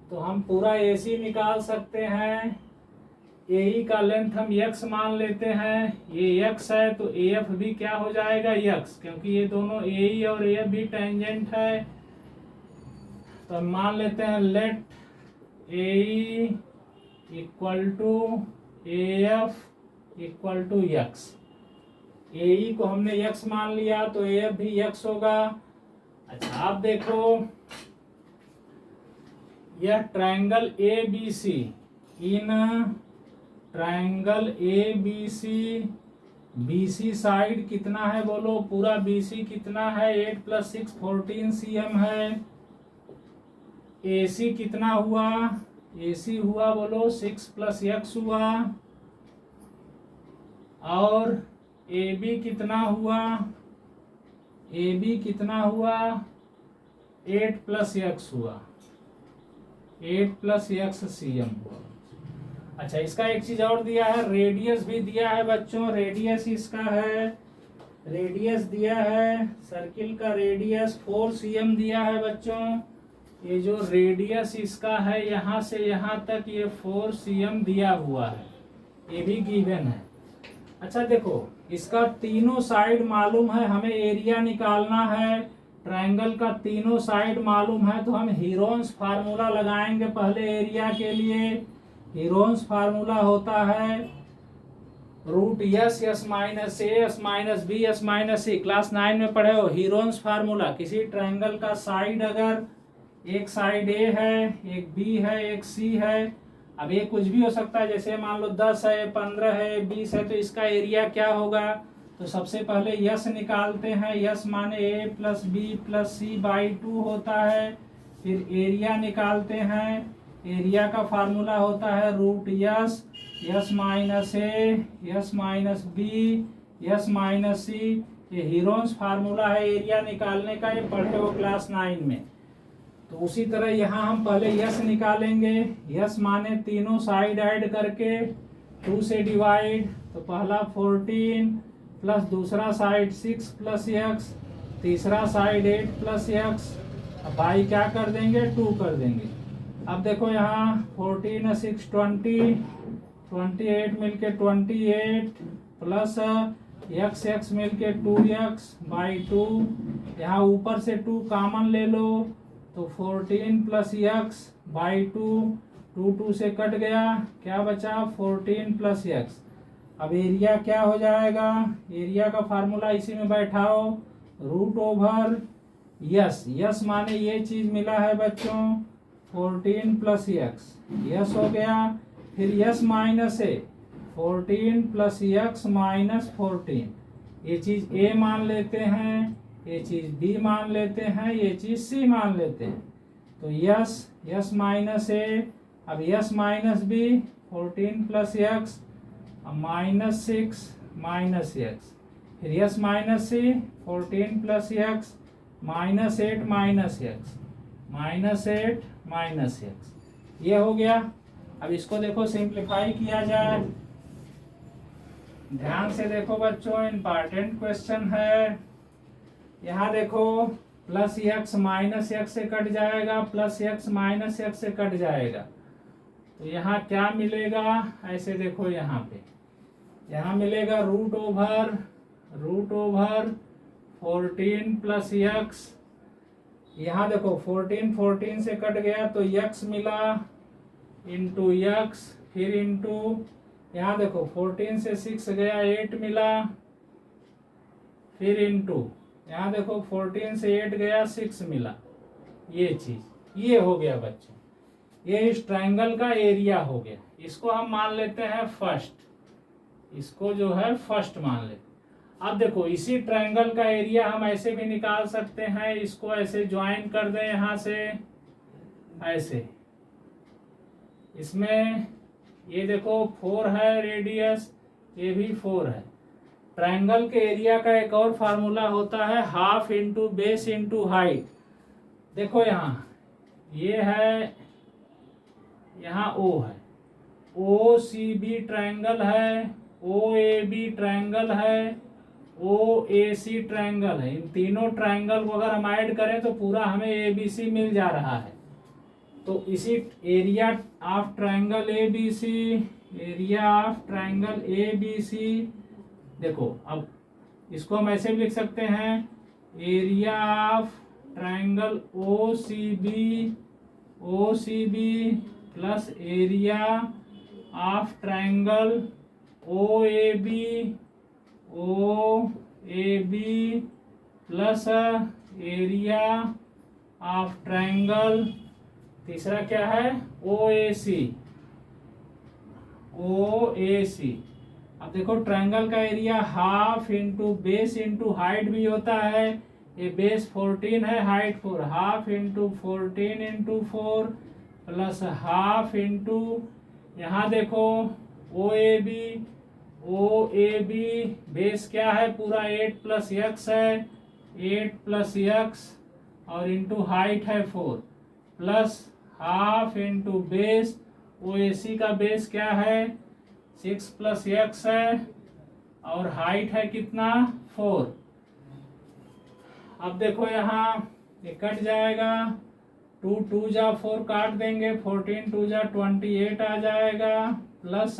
तो हम पूरा AC निकाल सकते हैं। AE का लेंथ हम x मान लेते हैं, ये x है तो AF भी क्या हो जाएगा x, क्योंकि ये दोनों AE और AF भी टेंजेंट है। तो हम मान लेते हैं let AE equal to AF equal to x। AE को हमने x मान लिया तो AF भी x होगा। अच्छा आप देखो यह triangle ABC, in triangle ABC BC side कितना है बोलो, पूरा BC कितना है 8 + 6 14 cm है। AC कितना हुआ, AC हुआ बोलो 6 + x हुआ, और AB कितना हुआ, AB कितना हुआ 8 + x हुआ, 8 + x cm हुआ। अच्छा इसका एक चीज और दिया है, रेडियस भी दिया है बच्चों। रेडियस इसका है, रेडियस दिया है, सर्किल का रेडियस 4 cm दिया है बच्चों। ये जो रेडियस इसका है यहाँ से यहाँ तक ये 4 cm दिया हुआ है, ये भी गिवन है। अच्छा देखो इसका तीनों साइड मालूम है, हमें एरिया निकालना है। ट्रायंगल का तीनों साइड मालूम है तो हम हीरोन्स फार्मूला लगाएंगे पहले एरिया के लिए। हीरोन्स फार्मूला होता है √S S - A S - B S - C। Class 9 में पढ़े हो हीरोन्स फार्मूला। किसी ट्रायंगल का साइड अगर एक साइड A है, एक B है, एक C है, अब ये कुछ भी हो सकता है, जैसे मान लो 10 है, 15 है, 20 है, तो इसका एरिया क्या होगा। तो सबसे पहले यस निकालते हैं, यस माने A + B + C/2 होता है। फिर एरिया निकालते हैं, एरिया का फार्मूला होता है √S S - A S - B S - C। ये हीरोन्स फार्मूला है एरिया निकालने का, ये पढ़े हो क्लास 9 में। तो उसी तरह यहाँ हम पहले यस निकालेंगे। यस माने तीनों साइड ऐड करके 2 से डिवाइड, तो पहला 14 प्लस दूसरा साइड 6 प्लस एक्स, तीसरा साइड 8 प्लस एक्स। अब बाई क्या कर देंगे, 2 कर देंगे। अब देखो यहाँ 14 और 6 20, 28 मिलके 28 प्लस एक्स एक्स मिलके 2x बाई 2। यहाँ ऊपर से 2 कॉमन ले लो तो 14 प्लस एक्स बाई 2, 2 से कट गया, क्या बचा 14 प्लस एक्स। अब एरिया क्या हो जाएगा, एरिया का फार्मूला इसी में बैठाओ, रूट ओवर यस। यस माने ये चीज मिला है बच्चों 14 प्लस एक्स, यस हो गया। फिर यस माइनस ए 14 प्लस एक्स माइनस 14, ये चीज ए मान लेते हैं, ये चीज बी मान लेते हैं, ये चीज सी मान लेते हैं। तो यस यस माइनस ए, अब S minus B 14 plus X minus 6 minus X, फिर S minus C 14 plus X minus 8 minus X, minus 8 minus X, ये हो गया। अब इसको देखो सिंप्लीफाई किया जाए, ध्यान से देखो बच्चों, इंपॉर्टेंट क्वेश्चन है। यहाँ देखो प्लस एक्स माइनस एक्स से कट जाएगा, प्लस एक्स माइनस एक्स से कट जाएगा, तो यहाँ क्या मिलेगा, ऐसे देखो यहाँ पे, यहाँ मिलेगा रूट ओवर 14 प्लस एक्स। यहाँ देखो 14 से कट गया तो एक्स मिला इंटू एक्स, फिर इंटू यहाँ देखो 14 से 6 गया 8 मिला, फिर इंटू यहाँ देखो 14 से 8 गया 6 मिला, ये चीज ये हो गया बच्चों, ये इस ट्रायंगल का एरिया हो गया। इसको हम मान लेते हैं फर्स्ट, इसको जो है फर्स्ट मान लेते। अब देखो इसी ट्रायंगल का एरिया हम ऐसे भी निकाल सकते हैं, इसको ऐसे ज्वाइन कर दें यहाँ से ऐसे, इसमें ये देखो 4 है रेडियस, ये भी 4 है। ट्रायंगल के एरिया का एक और फार्मूला होता है half into base into height. देखो यहाँ ये है, यहाँ ओ है, ओ सी बी ट्रायंगल है, ओ ए बी ट्रायंगल है, ओ ए सी ट्रायंगल है। इन तीनों ट्रायंगल को अगर हम ऐड करें तो पूरा हमें ए बी सी मिल जा रहा है। तो इसी area of triangle A B C, area of triangle A B C, देखो अब इसको हम ऐसे भी लिख सकते हैं, area of triangle O C B plus area of triangle O A B plus area of triangle, तीसरा क्या है ओ ए सी। अब देखो ट्रायंगल का area half into base into height भी होता है, ये बेस 14 है, height 4, half into 14 into 4 plus half into यहाँ देखो ओ ए बी बेस क्या है पूरा 8 प्लस एक्स है, 8 प्लस एक्स और इंटू हाइट है 4 प्लस हाफ इंटू बेस, ओ ए सी का बेस क्या है 6 प्लस एक्स है और हाइट है कितना 4। अब देखो यहाँ ये कट जाएगा, 2 जा 4 काट देंगे, 14 2 जा 28 आ जाएगा, प्लस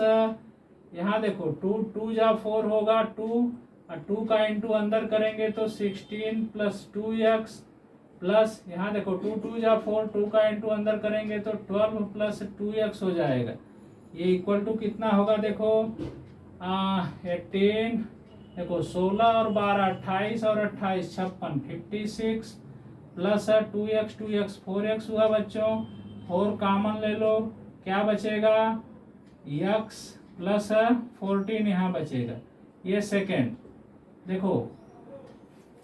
यहाँ देखो 2 जा 4 होगा 2 और 2 का इंटू अंदर करेंगे तो 16 प्लस 2x प्लस यहाँ देखो 2 जा 4, 2 का इंटू अंदर करेंगे तो 12 प्लस 2x हो जाएगा। ये इक्वल टू कितना होगा देखो 18, देखो 16 और 12 28 और 28 56 56 प्लस 2x 4x हुआ बच्चों, 4 कॉमन ले लो, क्या बचेगा x प्लस 14 यहाँ बचेगा। ये सेकेंड देखो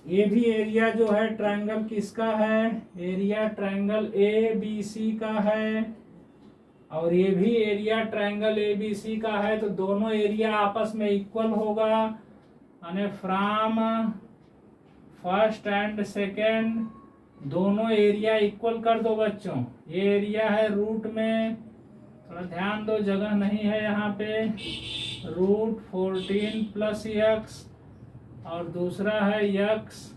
ये भी एरिया जो है ट्रायंगल किसका है, area triangle A B C का है, और ये भी area triangle A B C का है, तो दोनों एरिया आपस में इक्वल होगा, यानी फ्रॉम फर्स्ट एंड सेकेंड दोनों एरिया इक्वल कर दो बच्चों। ये एरिया है रूट में, थोड़ा ध्यान दो, जगह नहीं है यहाँ पे, रूट 14 प्लस यक्स, और दूसरा है X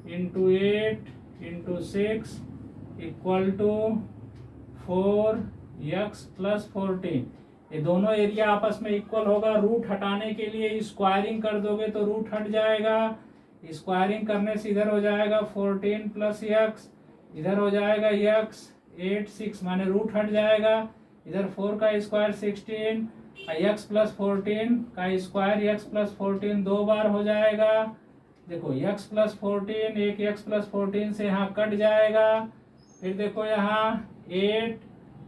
into 8 into 6 equal to 4 X plus 14। ये दोनों एरिया आपस में इक्वल होगा। रूट हटाने के लिए स्क्वायरिंग कर दोगे तो रूट हट जाएगा, स्क्वायरिंग करने से इधर हो जाएगा 14 प्लस यक्स, इधर हो जाएगा यक्स 8 6 माने रूट हट जाएगा, इधर 4 का स्क्वायर 16, यक्स प्लस 14 का स्क्वायर यक्स प्लस 14 दो बार हो जाएगा। देखो यक्स प्लस 14, एक यक्स प्लस 14 से यहाँ कट जाएगा। फिर देखो यहाँ 8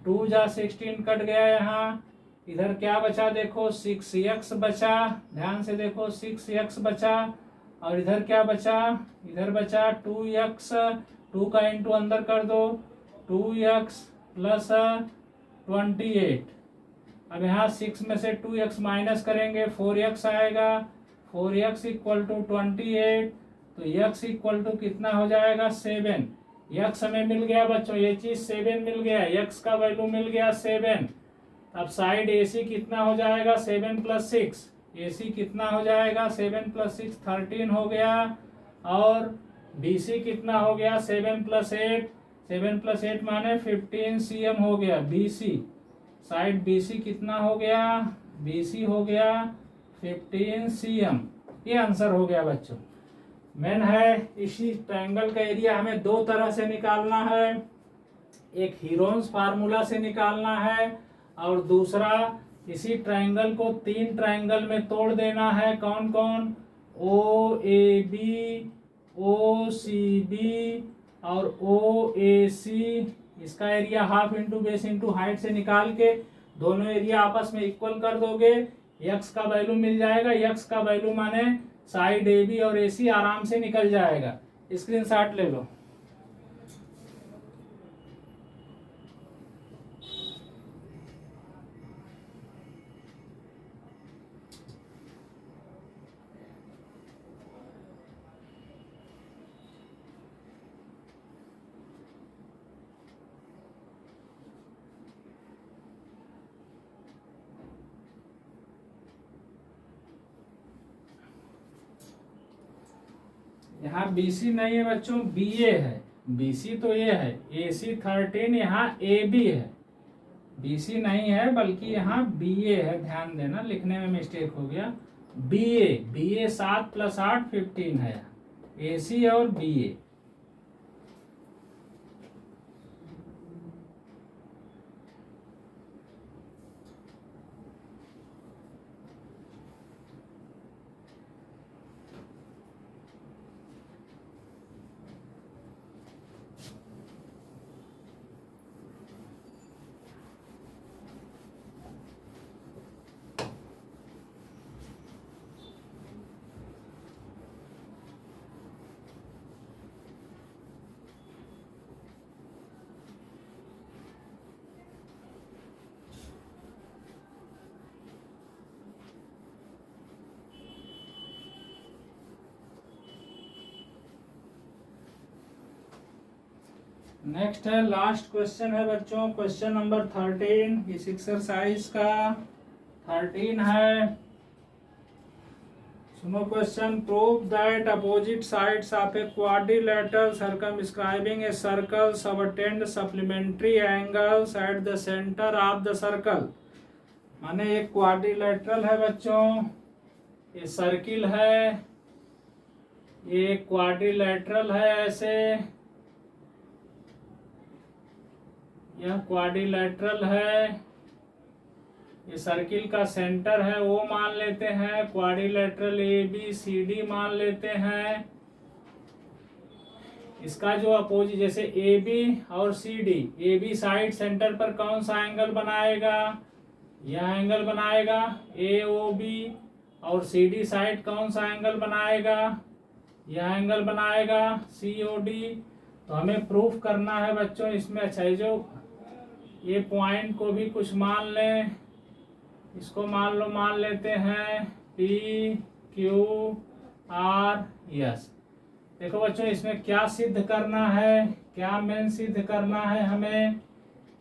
2 जा 16 कट गया, यहाँ इधर क्या बचा, देखो 6x बचा, ध्यान से देखो 6x बचा, और इधर क्या बचा, इधर बचा 2x, 2 का इंटू अंदर कर दो, 2x प्लस 28। अब यहाँ 6 में से 2x माइनस करेंगे 4x आएगा, 4x इक्वल टू 28, तो x इक्वल टू कितना हो जाएगा 7। x हमें मिल गया बच्चों, ये चीज 7 मिल गया, x का वैल्यू मिल गया 7। अब साइड AC कितना हो जाएगा 7 प्लस 6, AC कितना हो जाएगा 7 प्लस 6 13 हो गया, और BC कितना हो गया 7 प्लस 8, 7 प्लस 8 माने 15 cm हो गया BC। साइड BC कितना हो गया, BC हो गया 15 cm। ये आंसर हो गया बच्चों। मेन है इसी ट्रायंगल का एरिया हमें दो तरह से निकालना है, एक हीरोन्स फार्मूला से निकालना है, और दूसरा इसी ट्रायंगल को 3 ट्रायंगल में तोड़ देना है। कौन कौन, OAB, OCB और OAC। इसका area half into base into height से निकाल के दोनों एरिया आपस में इक्वल कर दोगे, यक्स का वैल्यू मिल जाएगा। यक्स का वैल्यू माने साइड AB और AC आराम से निकल जाएगा। स्क्रीनशॉट ले लो। यहाँ BC नहीं है बच्चों, BA है। BC तो ये है, AC 13, यहाँ AB है, BC नहीं है बल्कि यहाँ BA है। ध्यान देना, लिखने में मिस्टेक हो गया। BA 7 प्लस 8 15 है, AC और BA। नेक्स्ट है लास्ट क्वेश्चन है बच्चों, क्वेश्चन नंबर 13 इस एक्सरसाइज का 13 है। सुनो question, prove that opposite sides of a quadrilateral circumscribing a circle subtend supplementary angles eight the centre of the circle. माने एक क्वाड्रिलेटरल है बच्चों, ये सर्किल है, ये क्वाड्रिलेटरल है ऐसे, यह क्वाड्रिलेटरल है, ये सर्किल का सेंटर है वो मान लेते हैं, क्वाड्रिलेटरल ABCD मान लेते हैं। इसका जो अपोजिट जैसे AB और CD, AB साइड सेंटर पर कौन सा एंगल बनाएगा, यह एंगल बनाएगा AOB, और CD साइड कौन सा एंगल बनाएगा, यह एंगल बनाएगा COD। तो हमें प्रूफ करना है बच्चों इसमें। अच्छा, जो ये पॉइंट को भी कुछ मान लें, इसको मान लेते हैं PQRS। देखो बच्चों इसमें क्या सिद्ध करना है, क्या मेन सिद्ध करना है हमें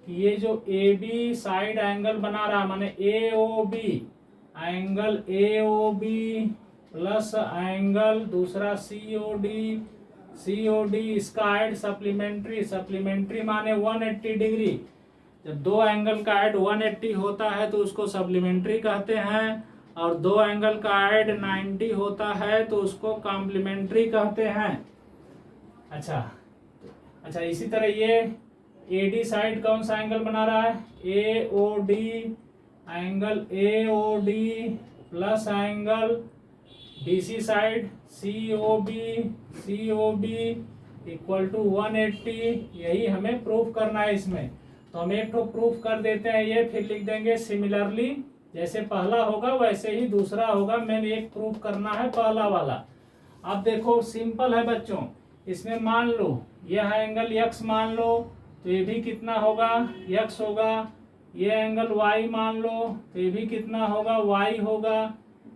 कि ये जो ए बी साइड एंगल बना रहा माने A O B, angle A O B plus angle दूसरा सी ओ डी, इसका ऐड सप्लीमेंट्री, सप्लीमेंट्री माने 180 डिग्री। जब दो एंगल का ऐड 180 होता है तो उसको सप्लीमेंट्री कहते हैं, और दो एंगल का ऐड 90 होता है तो उसको कॉम्प्लीमेंट्री कहते हैं। अच्छा इसी तरह ये ए डी साइड कौन सा एंगल बना रहा है, A O D, angle A O D plus angle D C side C O B equal to 180। यही हमें प्रूफ करना है इसमें। तो हम एक तो प्रूफ कर देते हैं ये, फिर लिख देंगे सिमिलरली, जैसे पहला होगा वैसे ही दूसरा होगा। मैंने एक प्रूफ करना है पहला वाला। अब देखो सिंपल है बच्चों, इसमें मान लो यह एंगल x मान लो तो ये भी कितना होगा, x होगा। ये एंगल y मान लो तो ये भी कितना होगा, y होगा।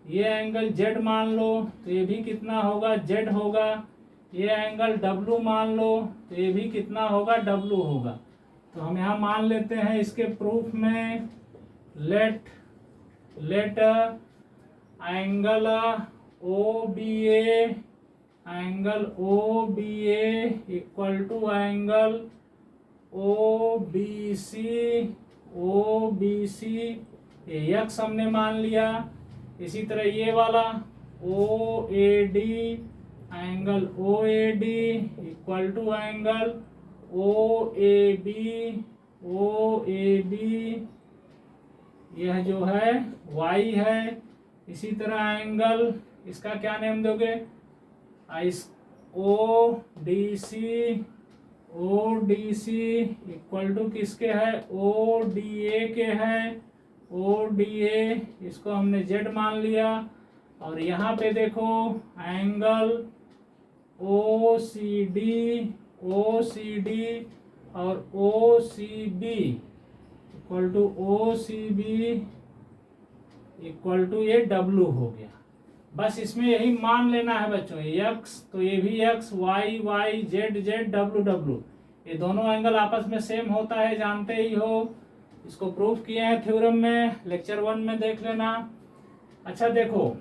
ये एंगल z मान लो तो ये भी कितना होगा, z होगा। ये एंगल w मान लो तो ये भी कितना होगा, w होगा। तो हम यहाँ मान लेते हैं इसके प्रूफ में, let angle OBA equal to angle OBC, ये x हमने मान लिया। इसी तरह ये वाला OAD, angle OAD equal to angle OAB, यह जो है y है। इसी तरह एंगल इसका क्या नेम दोगे, ODC इक्वल टू किसके है, ODA के है, ODA इसको हमने z मान लिया। और यहाँ पे देखो एंगल OCD और OCB इक्वल टू ये W हो गया। बस इसमें यही मान लेना है बच्चों, x तो ये भी x, y z w, ये दोनों एंगल आपस में सेम होता है, जानते ही हो। इसको प्रूफ किए हैं थ्योरम में, लेक्चर 1 में देख लेना। अच्छा देखो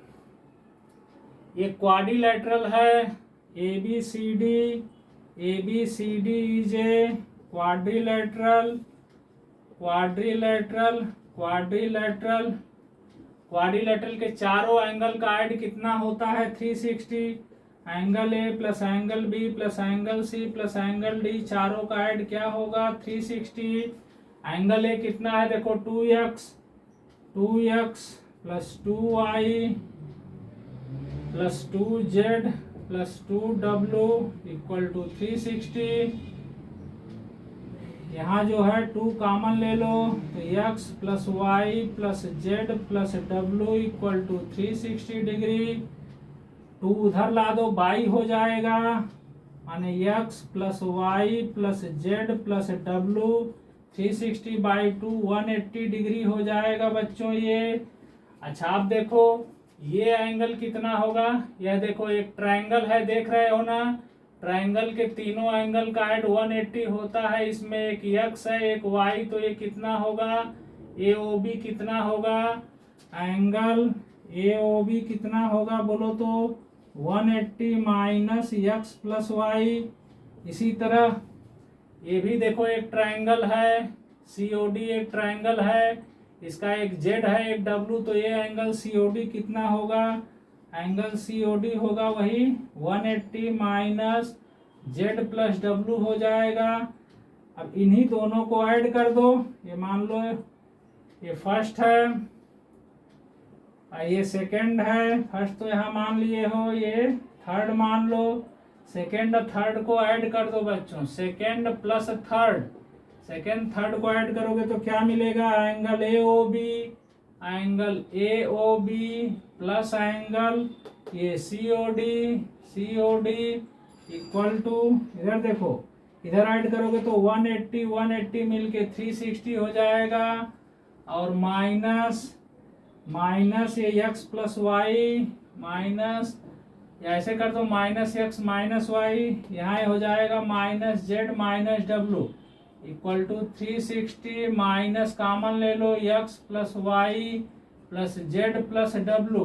ये क्वाड्रिलेटरल है, ABCD इज ए क्वाड्रिलेटरल के चारों एंगल का ऐड कितना होता है, 360। Angle A plus angle B plus angle C plus angle D, चारों का ऐड क्या होगा, 360। एंगल A कितना है देखो, 2x plus 2y plus 2z plus 2w equal to 360। यहाँ जो है 2 कॉमन ले लो तो x plus Y plus Z plus W equal to 360 degree. 2 उधर ला दो, बाई हो जाएगा, माने x plus Y plus Z plus W 360 by 2 180 degree हो जाएगा बच्चों ये। अच्छा आप देखो ये एंगल कितना होगा, यह देखो एक ट्रायंगल है, देख रहे हो ना, ट्रायंगल के तीनों एंगल का ऐड 180 होता है। इसमें एक x है एक y, तो ये कितना होगा, AOB कितना होगा, एंगल AOB कितना होगा बोलो तो 180 माइनस x प्लस वाई। इसी तरह ये भी देखो एक ट्रायंगल है, COD एक ट्रायंगल है, इसका एक z है एक w, तो ये एंगल COD कितना होगा, एंगल COD होगा वही 180 माइनस z प्लस w हो जाएगा। अब इन्हीं दोनों को ऐड कर दो, ये मान लो ये फर्स्ट है ये सेकंड है, फर्स्ट तो यहाँ मान लिए हो, ये थर्ड मान लो, सेकंड थर्ड को ऐड कर दो बच्चों, second plus third, second third को ऐड करोगे तो क्या मिलेगा, एंगल AOB प्लस एंगल ये COD इक्वल टू, इधर देखो इधर ऐड करोगे तो 180 मिलके 360 हो जाएगा, और माइनस ये x प्लस वाई माइनस या ऐसे कर दो -x माइनस वाई, यहाँ हो जाएगा -z minus W equal to 360 minus common ले लो x plus Y plus Z plus W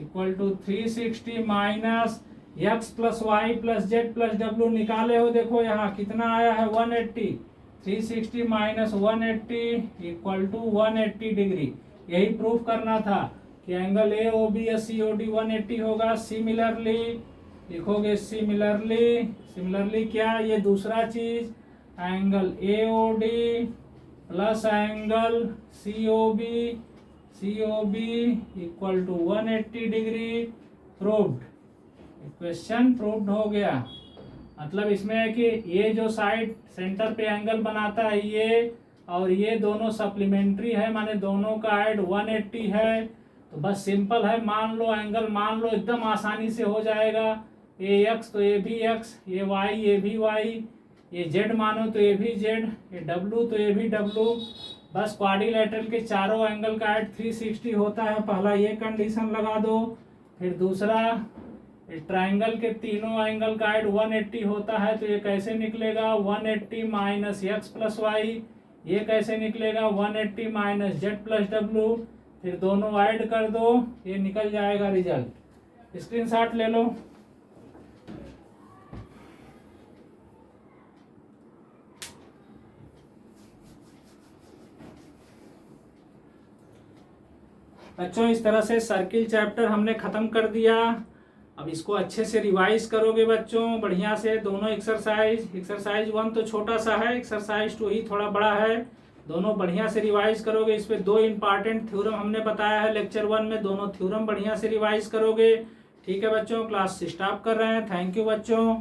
equal to 360 minus x plus Y plus Z plus W निकाले हो। देखो यहाँ कितना आया है 180, 360 माइनस 180 इक्वल टू 180 डिग्री। यही प्रूफ करना था कि एंगल ए ओ बी या सी ओ डी 180 होगा। सिमिलरली लिखोगे सिमिलरली क्या, ये दूसरा चीज angle A O D plus angle C O B equal to 180 degree. Proved, question proved हो गया। मतलब इसमें है कि ये जो साइड सेंटर पे एंगल बनाता है ये और ये दोनों सप्लीमेंट्री है, माने दोनों का ऐड 180 है। तो बस सिंपल है, मान लो एंगल मान लो, एकदम आसानी से हो जाएगा। ये x तो ये भी x, ये y ये भी y, ये z मानो तो ये भी z, ये w तो ये भी w। बस क्वाड्रिलेटरल के चारों एंगल का ऐड 360 होता है। पहला ये कंडीशन लगा दो, फिर दूसरा ट्राइंगल के तीनों एंगल का ऐड 180 होता है। तो ये कैसे निकलेगा 180 माइनस x प्लस वाई, ये कैसे निकलेगा 180 माइनस जेड प्लस डब्लू। फिर दोनों ऐड कर दो, ये निकल जाएगा रिजल्ट। स्क्रीनशॉट ले लो। बच्चों इस तरह से सर्किल चैप्टर हमने खत्म कर दिया। अब इसको अच्छे से रिवाइज करोगे बच्चों बढ़िया से। दोनों एक्सरसाइज 1 तो छोटा सा है, एक्सरसाइज 2 ही थोड़ा बड़ा है। दोनों बढ़िया से रिवाइज करोगे। इस पे 2 इंपॉर्टेंट थ्योरम हमने बताया है लेक्चर 1 में, दोनों थ्योरम बढ़िया से रिवाइज करोगे। ठीक है बच्चों, क्लास स्टॉप कर रहे हैं। थैंक यू बच्चों।